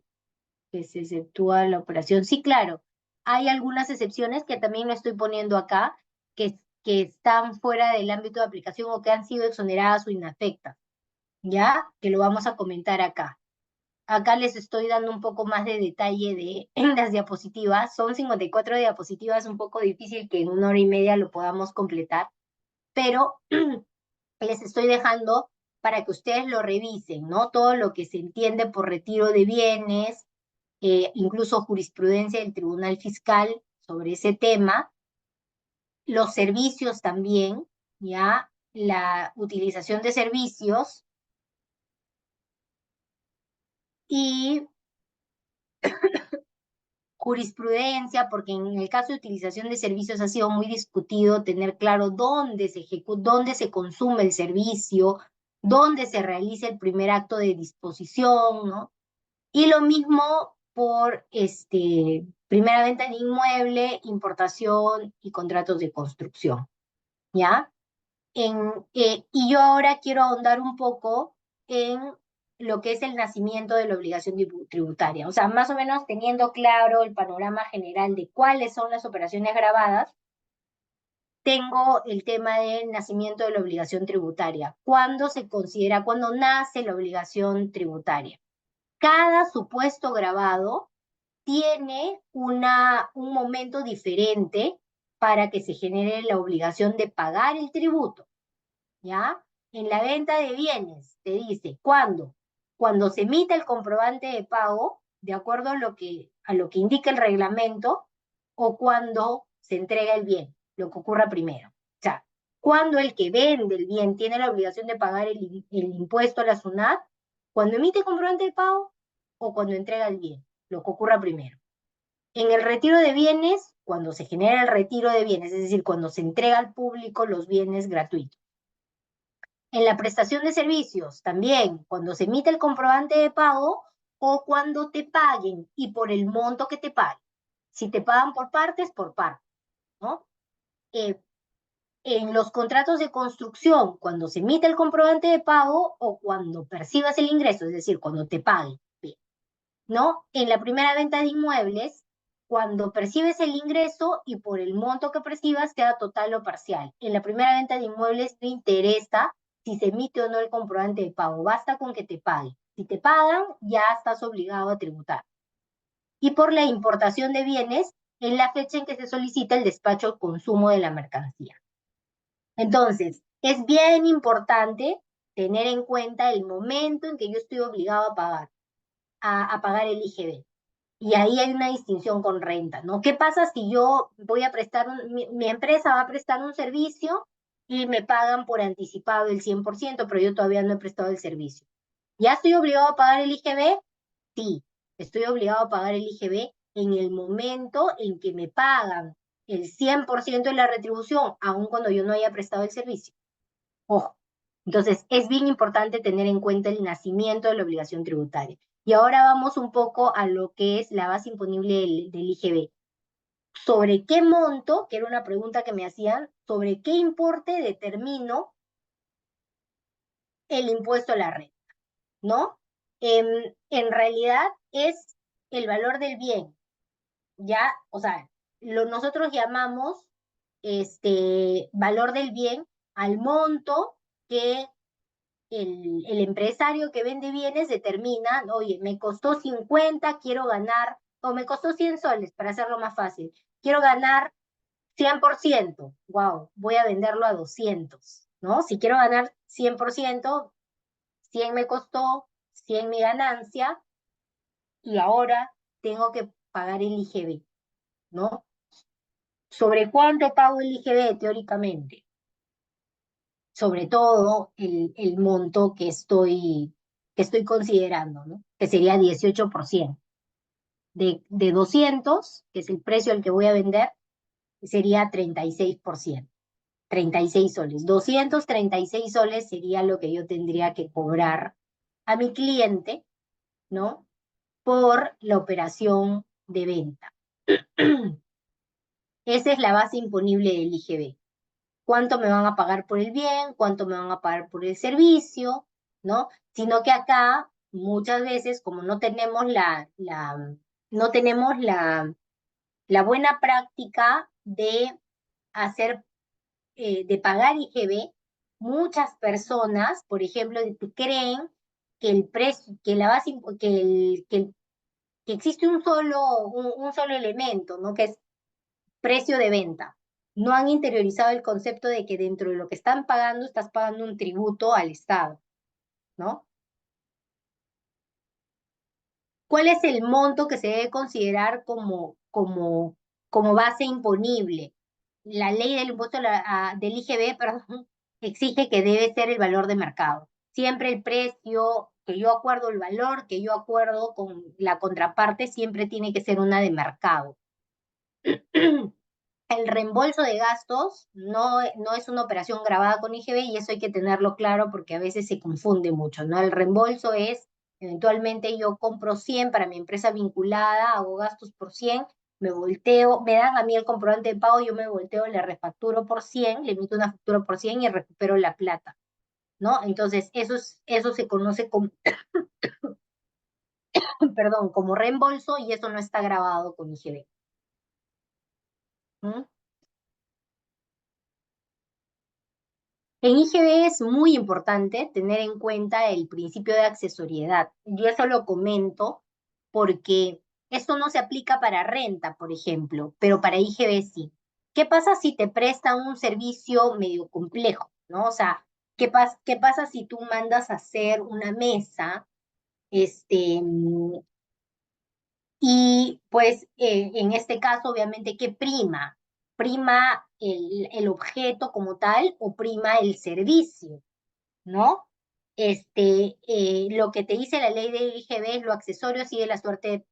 la operación. Sí, claro, hay algunas excepciones que también lo estoy poniendo acá, que están fuera del ámbito de aplicación o que han sido exoneradas o inafectas, ¿ya? Que lo vamos a comentar acá. Acá les estoy dando un poco más de detalle en las diapositivas. Son 54 diapositivas, un poco difícil que en 1 hora y media lo podamos completar, pero les estoy dejando para que ustedes lo revisen, ¿no? Todo lo que se entiende por retiro de bienes, incluso jurisprudencia del Tribunal Fiscal sobre ese tema, los servicios también, ¿ya? La utilización de servicios y jurisprudencia, porque en el caso de utilización de servicios ha sido muy discutido tener claro dónde se ejecuta, dónde se consume el servicio, dónde se realiza el primer acto de disposición, ¿no? Y lo mismo por primera venta de inmueble, importación y contratos de construcción, ¿ya? Y yo ahora quiero ahondar un poco en lo que es el nacimiento de la obligación tributaria. O sea, más o menos teniendo claro el panorama general de cuáles son las operaciones gravadas, tengo el tema del nacimiento de la obligación tributaria. ¿Cuándo se considera, cuándo nace la obligación tributaria? Cada supuesto gravado tiene un momento diferente para que se genere la obligación de pagar el tributo, ¿ya? En la venta de bienes te dice, ¿cuándo? Cuando se emite el comprobante de pago, de acuerdo a lo que indica el reglamento, o cuando se entrega el bien, lo que ocurra primero. O sea, cuando el que vende el bien tiene la obligación de pagar el impuesto a la SUNAT, cuando emite el comprobante de pago o cuando entrega el bien, lo que ocurra primero. En el retiro de bienes, cuando se genera el retiro de bienes, es decir, cuando se entrega al público los bienes gratuitos. En la prestación de servicios, también, cuando se emite el comprobante de pago o cuando te paguen y por el monto que te paguen. Si te pagan por partes, ¿no? En los contratos de construcción, cuando se emite el comprobante de pago o cuando percibas el ingreso, es decir, cuando te paguen, ¿no? En la primera venta de inmuebles, cuando percibes el ingreso y por el monto que percibas, sea total o parcial. En la primera venta de inmuebles no interesa si se emite o no el comprobante de pago, basta con que te paguen. Si te pagan, ya estás obligado a tributar. Y por la importación de bienes, en la fecha en que se solicita el despacho o consumo de la mercancía. Entonces, es bien importante tener en cuenta el momento en que yo estoy obligado a pagar el IGB. Y ahí hay una distinción con renta, ¿no? ¿Qué pasa si yo voy a prestar, mi empresa va a prestar un servicio y me pagan por anticipado el 100%, pero yo todavía no he prestado el servicio? ¿Ya estoy obligado a pagar el IGB? Sí, estoy obligado a pagar el IGB en el momento en que me pagan el 100% de la retribución, aun cuando yo no haya prestado el servicio. Ojo. Entonces, es bien importante tener en cuenta el nacimiento de la obligación tributaria. Y ahora vamos un poco a lo que es la base imponible del IGB. ¿Sobre qué monto, que era una pregunta que me hacían, sobre qué importe determino el impuesto a la renta, ¿no? En realidad es el valor del bien, ¿ya? O sea, nosotros llamamos valor del bien al monto que el empresario que vende bienes determina, oye, me costó 50, quiero ganar, o me costó 100 soles, para hacerlo más fácil, quiero ganar 100%, wow, voy a venderlo a 200, ¿no? Si quiero ganar 100%, 100 me costó, 100 mi ganancia, y ahora tengo que pagar el IGB, ¿no? ¿Sobre cuánto pago el IGB teóricamente? Sobre todo el monto que estoy que estoy considerando, ¿no? Que sería 18%. De 200, que es el precio al que voy a vender, sería 36%. 36 soles. 236 soles sería lo que yo tendría que cobrar a mi cliente, ¿no? Por la operación de venta. Esa es la base imponible del IGB. ¿Cuánto me van a pagar por el bien? ¿Cuánto me van a pagar por el servicio? ¿No? Sino que acá, muchas veces, como no tenemos no tenemos la buena práctica de hacer, de pagar IGB, muchas personas, por ejemplo, creen que el precio, que la base, que existe un solo elemento, ¿no? Que es precio de venta. No han interiorizado el concepto de que dentro de lo que están pagando, estás pagando un tributo al Estado, ¿no? ¿Cuál es el monto que se debe considerar como base imponible? La ley del impuesto del IGB, perdón, exige que debe ser el valor de mercado. Siempre el precio que yo acuerdo, el valor que yo acuerdo con la contraparte, siempre tiene que ser una de mercado. El reembolso de gastos no es una operación grabada con IGB y eso hay que tenerlo claro porque a veces se confunde mucho, ¿no? El reembolso es, eventualmente yo compro 100 para mi empresa vinculada, hago gastos por 100, me volteo, me dan a mí el comprobante de pago, yo me volteo, le refacturo por 100, le emito una factura por 100 y recupero la plata, ¿no? Entonces, eso se conoce como, perdón, como reembolso y eso no está grabado con IGB. ¿Mm? En IGB es muy importante tener en cuenta el principio de accesoriedad. Yo eso lo comento porque esto no se aplica para renta, por ejemplo, pero para IGB sí. ¿Qué pasa si te prestan un servicio medio complejo, ¿no? O sea, ¿qué pasa si tú mandas a hacer una mesa, y pues en este caso, obviamente, ¿qué prima? ¿Prima el objeto como tal o prima el servicio? ¿No? Lo que te dice la ley del IGB es lo accesorio sigue la suerte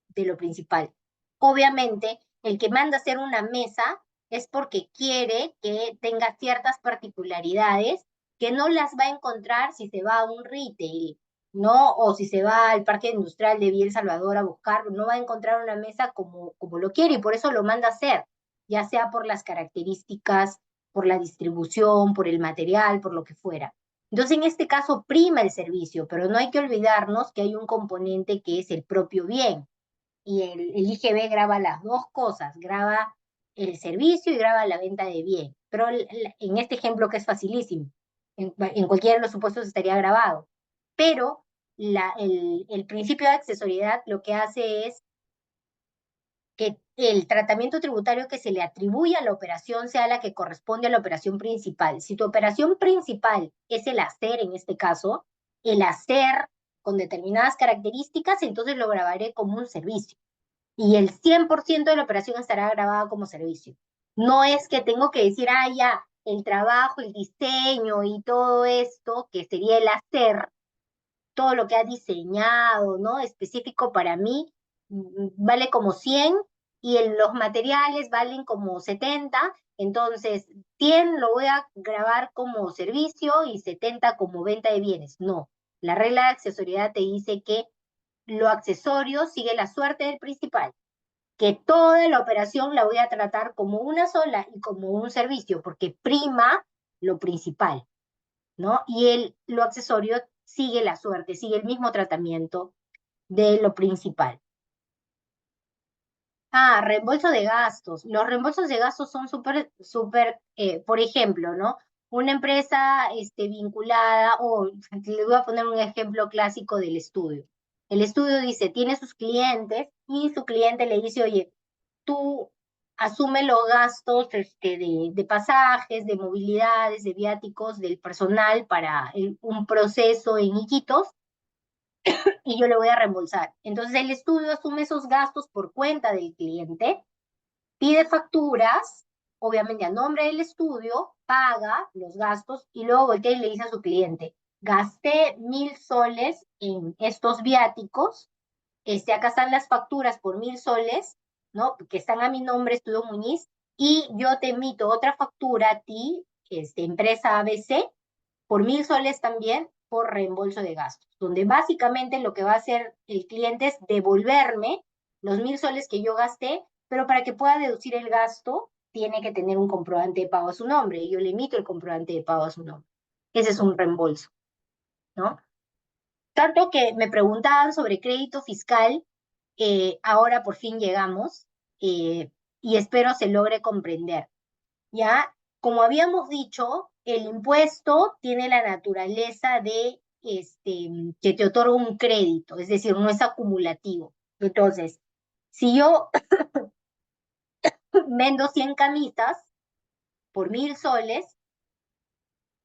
de lo principal. Obviamente, el que manda hacer una mesa es porque quiere que tenga ciertas particularidades que no las va a encontrar si se va a un retail, ¿no? O si se va al Parque Industrial de Villa El Salvador a buscar, no va a encontrar una mesa como lo quiere y por eso lo manda a hacer, ya sea por las características, por la distribución, por el material, por lo que fuera. Entonces, en este caso, prima el servicio, pero no hay que olvidarnos que hay un componente que es el propio bien. Y el IGB graba las dos cosas, graba el servicio y graba la venta de bien. Pero en este ejemplo que es facilísimo, en cualquiera de los supuestos estaría grabado. Pero el principio de accesoriedad lo que hace es que el tratamiento tributario que se le atribuye a la operación sea la que corresponde a la operación principal. Si tu operación principal es el hacer, en este caso, el hacer con determinadas características, entonces lo grabaré como un servicio. Y el 100% de la operación estará grabada como servicio. No es que tengo que decir, ya, el trabajo, el diseño y todo esto, que sería el hacer, todo lo que ha diseñado, ¿no? Específico para mí, vale como 100 y los materiales valen como 70, entonces 100 lo voy a grabar como servicio y 70 como venta de bienes. No, la regla de accesoriedad te dice que lo accesorio sigue la suerte del principal, que toda la operación la voy a tratar como una sola y como un servicio, porque prima lo principal, ¿no? Y lo accesorio sigue la suerte, sigue el mismo tratamiento de lo principal. Reembolso de gastos. Los reembolsos de gastos son súper, por ejemplo, ¿no? Una empresa vinculada, o le voy a poner un ejemplo clásico del estudio. El estudio dice, tiene sus clientes y su cliente le dice, oye, tú asume los gastos de pasajes, de movilidades, de viáticos, del personal para un proceso en Iquitos y yo le voy a reembolsar. Entonces el estudio asume esos gastos por cuenta del cliente, pide facturas, obviamente a nombre del estudio, paga los gastos y luego voltea y le dice a su cliente, gasté 1.000 soles en estos viáticos, acá están las facturas por 1.000 soles, ¿no? Que están a mi nombre, Estudio Muñiz, y yo te emito otra factura a ti, empresa ABC, por 1.000 soles también por reembolso de gastos, donde básicamente lo que va a hacer el cliente es devolverme los 1.000 soles que yo gasté, pero para que pueda deducir el gasto, tiene que tener un comprobante de pago a su nombre, y yo le emito el comprobante de pago a su nombre. Ese es un reembolso, ¿no? Tanto que me preguntaban sobre crédito fiscal, ahora por fin llegamos, y espero se logre comprender. ¿Ya? Como habíamos dicho, el impuesto tiene la naturaleza de que te otorga un crédito, es decir, no es acumulativo. Entonces, si yo vendo 100 camisas por 1.000 soles,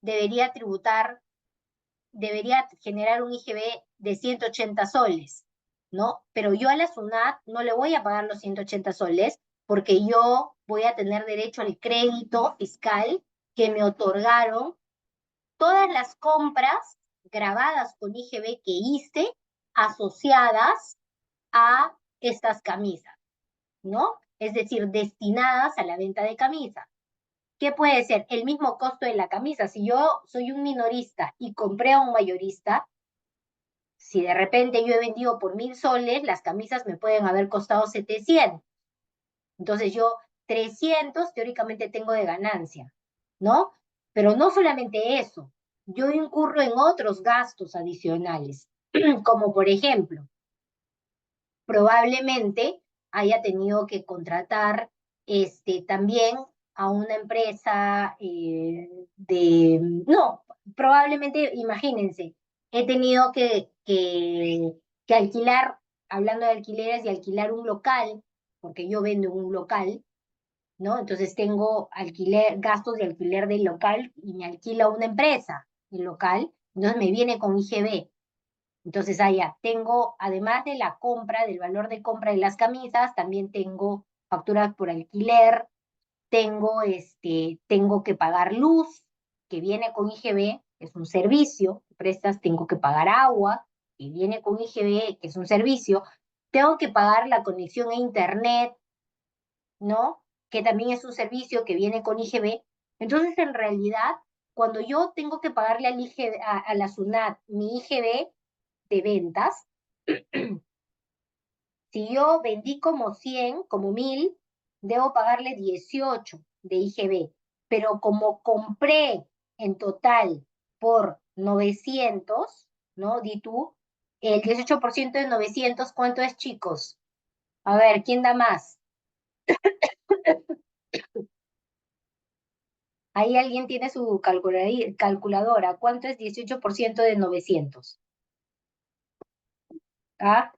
debería generar un IGB de 180 soles, ¿no? Pero yo a la SUNAT no le voy a pagar los 180 soles porque yo voy a tener derecho al crédito fiscal que me otorgaron todas las compras grabadas con IGB que hice asociadas a estas camisas, ¿no? Es decir, destinadas a la venta de camisas. ¿Qué puede ser? El mismo costo de la camisa. Si yo soy un minorista y compré a un mayorista, si de repente yo he vendido por 1.000 soles, las camisas me pueden haber costado 700. Entonces yo 300 teóricamente tengo de ganancia, ¿no? Pero no solamente eso, yo incurro en otros gastos adicionales, como por ejemplo, probablemente haya tenido que contratar también a una empresa no, probablemente, imagínense, he tenido que alquilar, hablando de alquileres, y alquilar un local, porque yo vendo en un local, ¿no? Entonces tengo gastos de alquiler del local y me alquila una empresa el local, entonces me viene con IGB. Entonces allá tengo, además de la compra, del valor de compra de las camisas, también tengo facturas por alquiler, tengo que pagar luz, que viene con IGB, que es un servicio, prestas, tengo que pagar agua, que viene con IGB, que es un servicio, tengo que pagar la conexión a internet, ¿no? Que también es un servicio que viene con IGB. Entonces, en realidad, cuando yo tengo que pagarle al IGB, a la SUNAT mi IGB de ventas, si yo vendí como 100, como 1.000, debo pagarle 18 de IGB. Pero como compré en total por 900, ¿no? Di tú, el 18% de 900, ¿cuánto es, chicos? A ver, ¿quién da más? Ahí alguien tiene su calculadora. ¿Cuánto es 18% de 900? ¿Ah?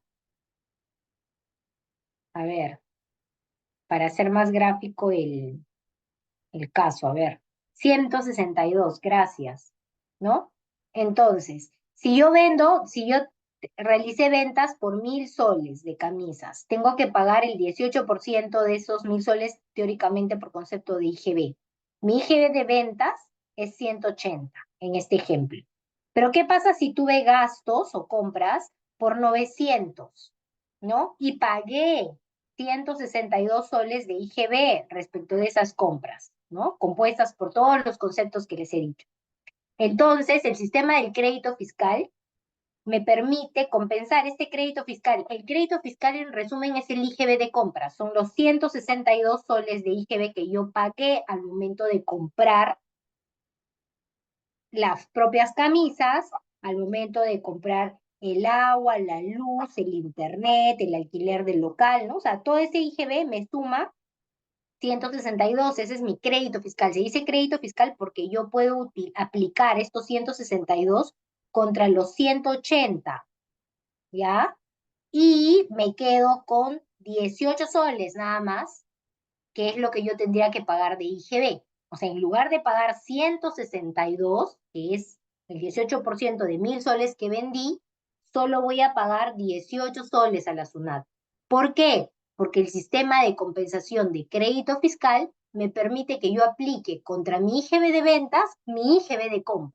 A ver, para hacer más gráfico el caso, a ver. 162, gracias, ¿no? Entonces, si yo realicé ventas por 1.000 soles de camisas, tengo que pagar el 18% de esos 1.000 soles teóricamente por concepto de IGB. Mi IGB de ventas es 180 en este ejemplo. Pero ¿qué pasa si tuve gastos o compras por 900, ¿no? Y pagué 162 soles de IGB respecto de esas compras, ¿no? Compuestas por todos los conceptos que les he dicho. Entonces, el sistema del crédito fiscal me permite compensar este crédito fiscal. El crédito fiscal, en resumen, es el IGB de compra. Son los 162 soles de IGB que yo pagué al momento de comprar las propias camisas, al momento de comprar el agua, la luz, el internet, el alquiler del local, ¿no? O sea, todo ese IGB me suma 162, ese es mi crédito fiscal. Se dice crédito fiscal porque yo puedo aplicar estos 162 contra los 180, ¿ya? Y me quedo con 18 soles nada más, que es lo que yo tendría que pagar de IGB. O sea, en lugar de pagar 162, que es el 18% de 1.000 soles que vendí, solo voy a pagar 18 soles a la SUNAT. ¿Por qué? Porque el sistema de compensación de crédito fiscal me permite que yo aplique contra mi IGB de ventas mi IGB de compra.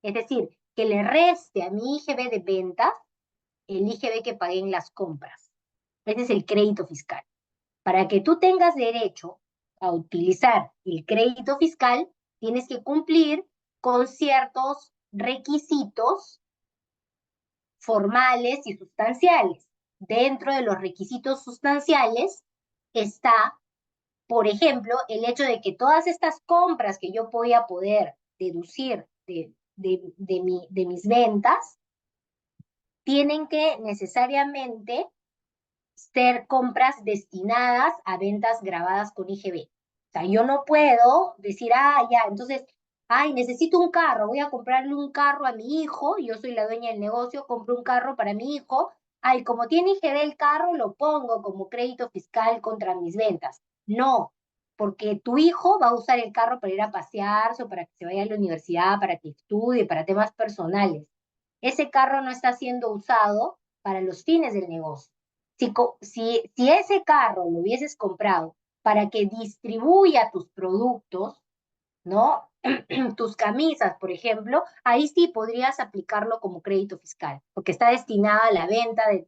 Es decir, que le reste a mi IGB de ventas el IGB que pagué en las compras. Ese es el crédito fiscal. Para que tú tengas derecho a utilizar el crédito fiscal, tienes que cumplir con ciertos requisitos formales y sustanciales. Dentro de los requisitos sustanciales está, por ejemplo, el hecho de que todas estas compras que yo voy a poder deducir de mis ventas tienen que necesariamente ser compras destinadas a ventas grabadas con IGB. O sea, yo no puedo decir, ya, entonces, necesito un carro, voy a comprarle un carro a mi hijo, yo soy la dueña del negocio, compro un carro para mi hijo, como tiene IGB el carro, lo pongo como crédito fiscal contra mis ventas. No, porque tu hijo va a usar el carro para ir a pasearse o para que se vaya a la universidad, para que estudie, para temas personales. Ese carro no está siendo usado para los fines del negocio. Si ese carro lo hubieses comprado para que distribuya tus productos, ¿no? Tus camisas, por ejemplo, ahí sí podrías aplicarlo como crédito fiscal, porque está destinada a la venta de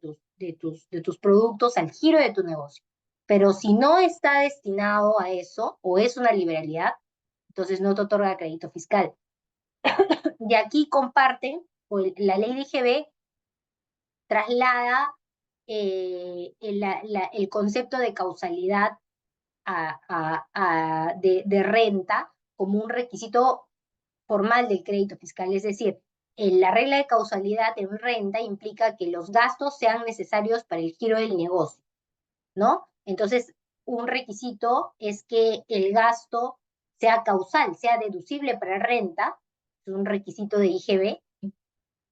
tus productos, al giro de tu negocio. Pero si no está destinado a eso, o es una liberalidad, entonces no te otorga crédito fiscal. Y aquí comparten, la ley de IGB traslada el concepto de causalidad de renta como un requisito formal del crédito fiscal. Es decir, la regla de causalidad en renta implica que los gastos sean necesarios para el giro del negocio, ¿no? Entonces, un requisito es que el gasto sea causal, sea deducible para renta, es un requisito de IGB,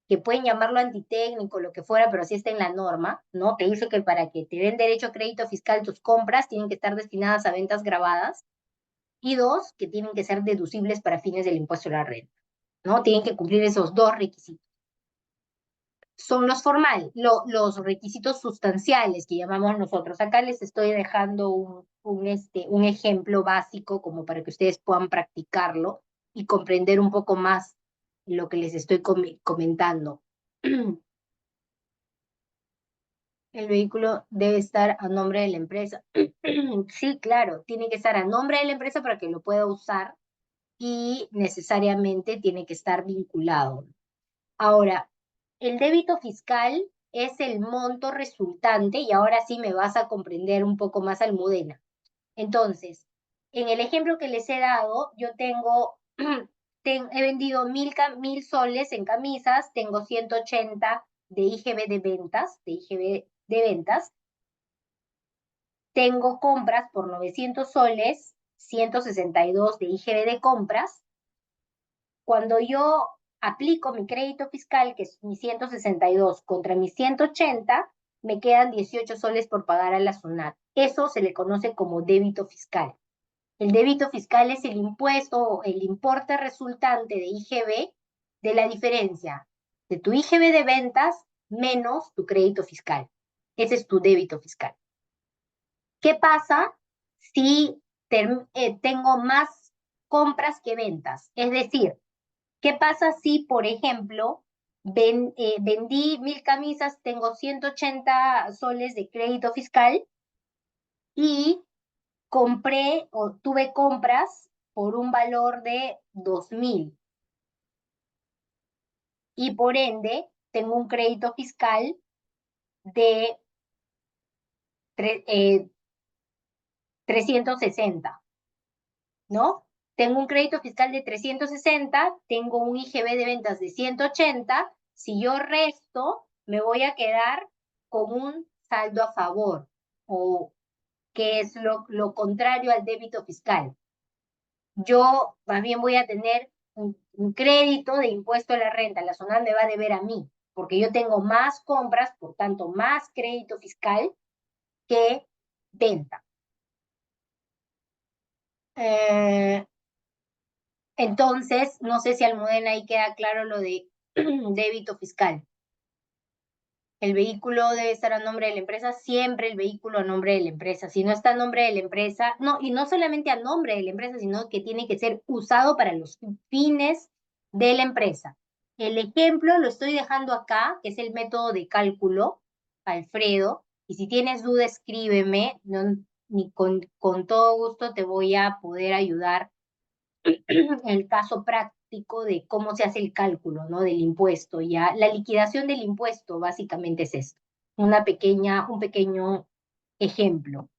que pueden llamarlo antitécnico, lo que fuera, pero sí está en la norma, ¿no? Te dice que para que te den derecho a crédito fiscal tus compras tienen que estar destinadas a ventas grabadas, y dos, que tienen que ser deducibles para fines del impuesto a la renta, ¿no? Tienen que cumplir esos dos requisitos. Son los formales, los requisitos sustanciales que llamamos nosotros. Acá les estoy dejando un ejemplo básico como para que ustedes puedan practicarlo y comprender un poco más lo que les estoy comentando. El vehículo debe estar a nombre de la empresa. Sí, claro, tiene que estar a nombre de la empresa para que lo pueda usar y necesariamente tiene que estar vinculado. Ahora, el débito fiscal es el monto resultante, y ahora sí me vas a comprender un poco más, Almudena. Entonces, en el ejemplo que les he dado, yo he vendido 1.000 soles en camisas, tengo 180 de IGB de ventas, tengo compras por 900 soles, 162 de IGB de compras. Cuando yo aplico mi crédito fiscal, que es mi 162 contra mis 180, me quedan 18 soles por pagar a la SUNAT. Eso se le conoce como débito fiscal. El débito fiscal es el impuesto, el importe resultante de IGB de la diferencia de tu IGB de ventas menos tu crédito fiscal. Ese es tu débito fiscal. ¿Qué pasa si tengo más compras que ventas? Es decir, ¿qué pasa si, por ejemplo, vendí 1.000 camisas, tengo 180 soles de crédito fiscal y compré o tuve compras por un valor de 2.000 y por ende tengo un crédito fiscal de 360, ¿no? Tengo un crédito fiscal de 360, tengo un IGB de ventas de 180, si yo resto, me voy a quedar con un saldo a favor, o que es lo contrario al débito fiscal. Yo más bien voy a tener un crédito de impuesto a la renta, la SUNAT me va a deber a mí, porque yo tengo más compras, por tanto, más crédito fiscal que venta. Entonces, no sé si Almudena ahí queda claro lo de débito fiscal. El vehículo debe estar a nombre de la empresa, siempre el vehículo a nombre de la empresa. Si no está a nombre de la empresa, no, y no solamente a nombre de la empresa, sino que tiene que ser usado para los fines de la empresa. El ejemplo lo estoy dejando acá, que es el método de cálculo, Alfredo, y si tienes duda escríbeme, con todo gusto te voy a poder ayudar en el caso práctico de cómo se hace el cálculo, ¿no? Del impuesto, ya. La liquidación del impuesto básicamente es esto, un pequeño ejemplo.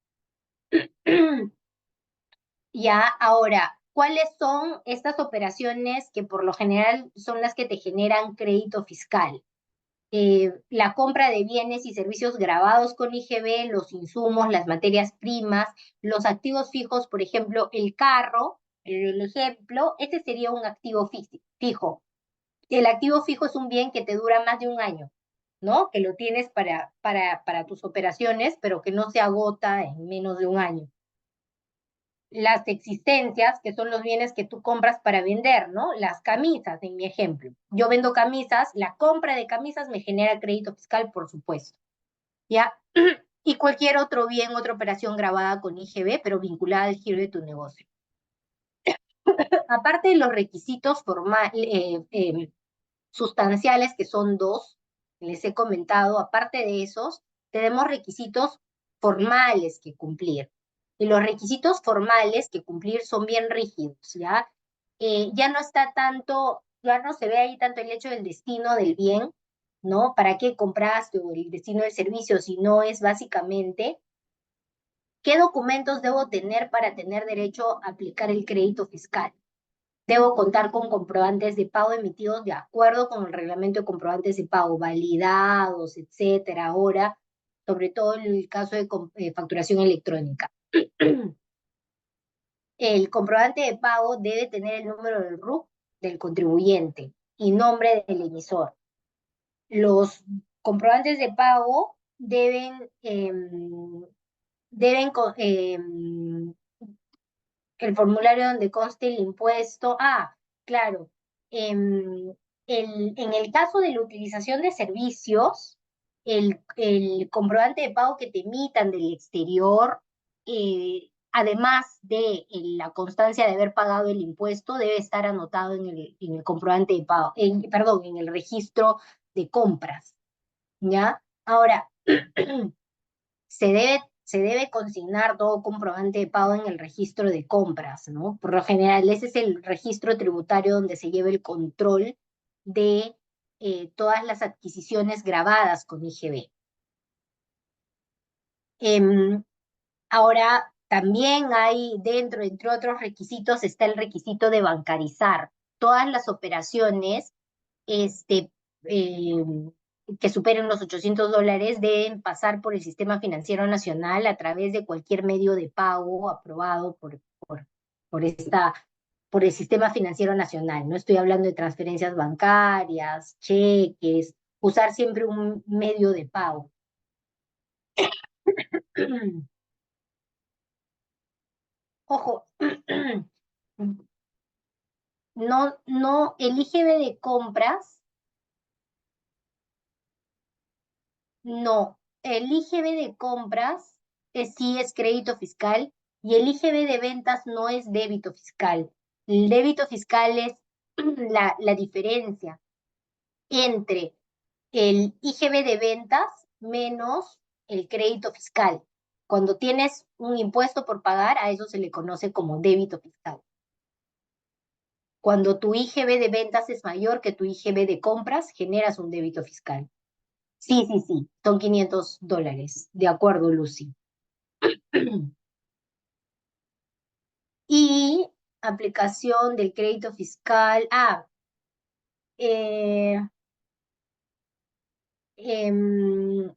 Ya, ahora, ¿cuáles son estas operaciones que por lo general son las que te generan crédito fiscal? La compra de bienes y servicios grabados con IGB, los insumos, las materias primas, los activos fijos, por ejemplo, el carro, el ejemplo, este sería un activo fijo. El activo fijo es un bien que te dura más de un año, ¿no? Que lo tienes para tus operaciones, pero que no se agota en menos de un año. Las existencias, que son los bienes que tú compras para vender, ¿no? Las camisas, en mi ejemplo. Yo vendo camisas, la compra de camisas me genera crédito fiscal, por supuesto, ¿ya? Y cualquier otro bien, otra operación grabada con IGB, pero vinculada al giro de tu negocio. Aparte de los requisitos sustanciales, que son dos, les he comentado, aparte de esos, tenemos requisitos formales que cumplir. Y los requisitos formales que cumplir son bien rígidos, ¿ya? Ya no está tanto, ya no se ve ahí tanto el hecho del destino del bien, ¿no? ¿Para qué compraste o el destino del servicio? Sino es básicamente, ¿qué documentos debo tener para tener derecho a aplicar el crédito fiscal? Debo contar con comprobantes de pago emitidos de acuerdo con el reglamento de comprobantes de pago, validados, etcétera. Ahora, sobre todo en el caso de facturación electrónica. El comprobante de pago debe tener el número del RUC del contribuyente y nombre del emisor. Los comprobantes de pago el formulario donde conste el impuesto. Ah, claro. En el caso de la utilización de servicios, el comprobante de pago que te emitan del exterior, además de la constancia de haber pagado el impuesto, debe estar anotado en el comprobante de pago, perdón, en el registro de compras, ¿ya? Ahora, se debe consignar todo comprobante de pago en el registro de compras, ¿no? Por lo general, ese es el registro tributario donde se lleva el control de todas las adquisiciones grabadas con IGB. Ahora, también hay dentro, entre otros requisitos, está el requisito de bancarizar. Todas las operaciones este, eh, que superen los $800 deben pasar por el Sistema Financiero Nacional a través de cualquier medio de pago aprobado por por el Sistema Financiero Nacional. No estoy hablando de transferencias bancarias, cheques, usar siempre un medio de pago. Ojo, no, el IGB de compras, no, el IGB de compras sí es crédito fiscal y el IGB de ventas no es débito fiscal. El débito fiscal es la diferencia entre el IGB de ventas menos el crédito fiscal. Cuando tienes un impuesto por pagar, a eso se le conoce como débito fiscal. Cuando tu IGB de ventas es mayor que tu IGB de compras, generas un débito fiscal. Sí, sí, sí, son $500. De acuerdo, Lucy. Y aplicación del crédito fiscal. Eh, em,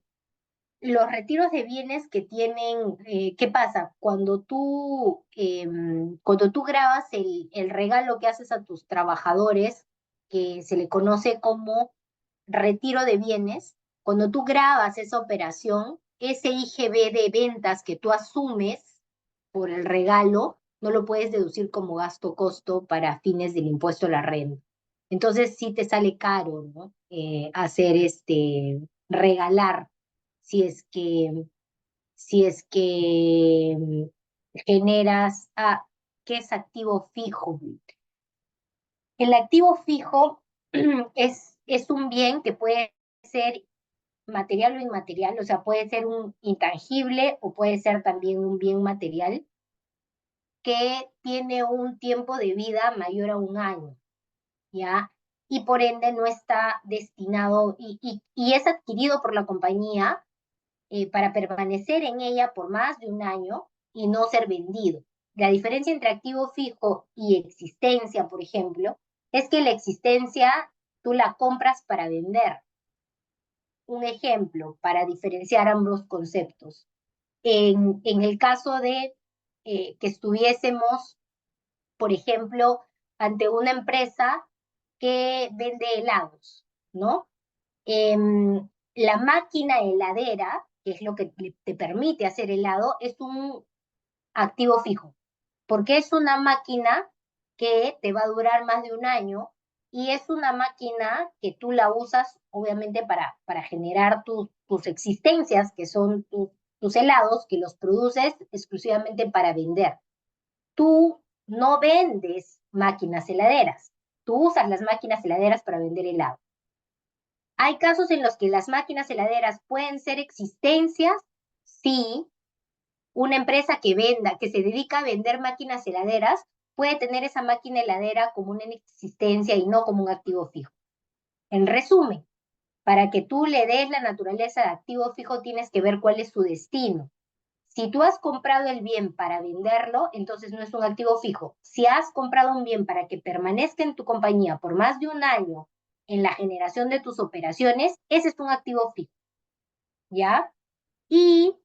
los retiros de bienes que tienen, ¿qué pasa? Cuando tú grabas el regalo que haces a tus trabajadores, que se le conoce como retiro de bienes, cuando tú grabas esa operación, ese IGB de ventas que tú asumes por el regalo, no lo puedes deducir como gasto-costo para fines del impuesto a la renta. Entonces sí te sale caro, ¿no? Hacer regalar, si es que, si es que generas, ¿qué es activo fijo? El activo fijo es un bien que puede ser material o inmaterial, o sea, puede ser un intangible o puede ser también un bien material que tiene un tiempo de vida mayor a un año, ¿ya? Y por ende no está destinado y es adquirido por la compañía para permanecer en ella por más de un año y no ser vendido. La diferencia entre activo fijo y existencia, por ejemplo, es que la existencia tú la compras para vender. Un ejemplo para diferenciar ambos conceptos. En el caso de que estuviésemos, por ejemplo, ante una empresa que vende helados, ¿no? La máquina heladera, que es lo que te permite hacer helado, es un activo fijo, porque es una máquina que te va a durar más de un año y es una máquina que tú la usas obviamente para generar tus existencias, que son tus helados, que los produces exclusivamente para vender. Tú no vendes máquinas heladeras, tú usas las máquinas heladeras para vender helado. ¿Hay casos en los que las máquinas heladeras pueden ser existencias? Sí, una empresa que se dedica a vender máquinas heladeras, puede tener esa máquina heladera como una existencia y no como un activo fijo. En resumen, para que tú le des la naturaleza de activo fijo, tienes que ver cuál es su destino. Si tú has comprado el bien para venderlo, entonces no es un activo fijo. Si has comprado un bien para que permanezca en tu compañía por más de un año en la generación de tus operaciones, ese es un activo fijo, ¿ya? Y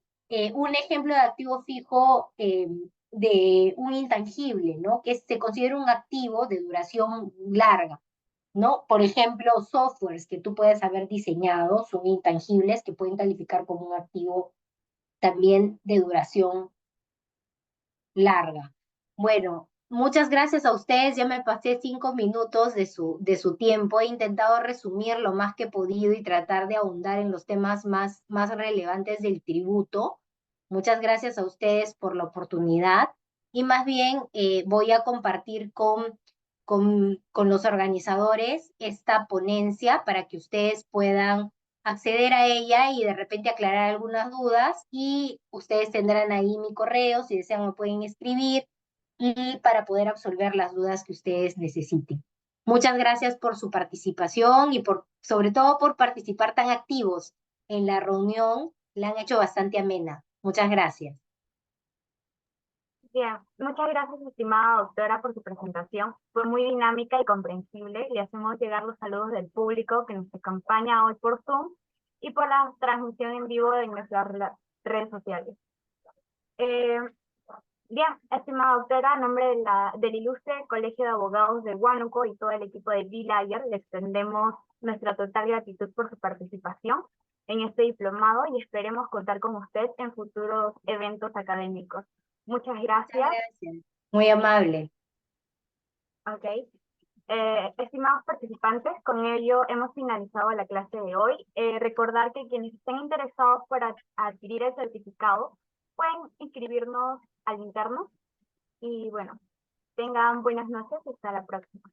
un ejemplo de activo fijo de un intangible, ¿no? Que se considera un activo de duración larga, ¿no? Por ejemplo, softwares que tú puedes haber diseñado son intangibles que pueden calificar como un activo también de duración larga. Bueno, muchas gracias a ustedes. Ya me pasé 5 minutos de su tiempo. He intentado resumir lo más que he podido y tratar de ahondar en los temas más relevantes del tributo. Muchas gracias a ustedes por la oportunidad. Y más bien voy a compartir con los organizadores esta ponencia para que ustedes puedan acceder a ella y de repente aclarar algunas dudas y ustedes tendrán ahí mi correo, si desean me pueden escribir y para poder absolver las dudas que ustedes necesiten. Muchas gracias por su participación y sobre todo por participar tan activos en la reunión, la han hecho bastante amena. Muchas gracias. Bien, muchas gracias, estimada doctora, por su presentación. Fue muy dinámica y comprensible. Le hacemos llegar los saludos del público que nos acompaña hoy por Zoom y por la transmisión en vivo en nuestras redes sociales. Eh, Bien, estimada doctora, a nombre del ilustre Colegio de Abogados de Huánuco y todo el equipo de B-Layer, le extendemos nuestra total gratitud por su participación en este diplomado y esperemos contar con usted en futuros eventos académicos. Muchas Muchas gracias. gracias. Muy amable. Ok. Estimados participantes, con ello hemos finalizado la clase de hoy. Recordar que quienes estén interesados por adquirir el certificado pueden inscribirnos al interno y bueno, tengan buenas noches y hasta la próxima.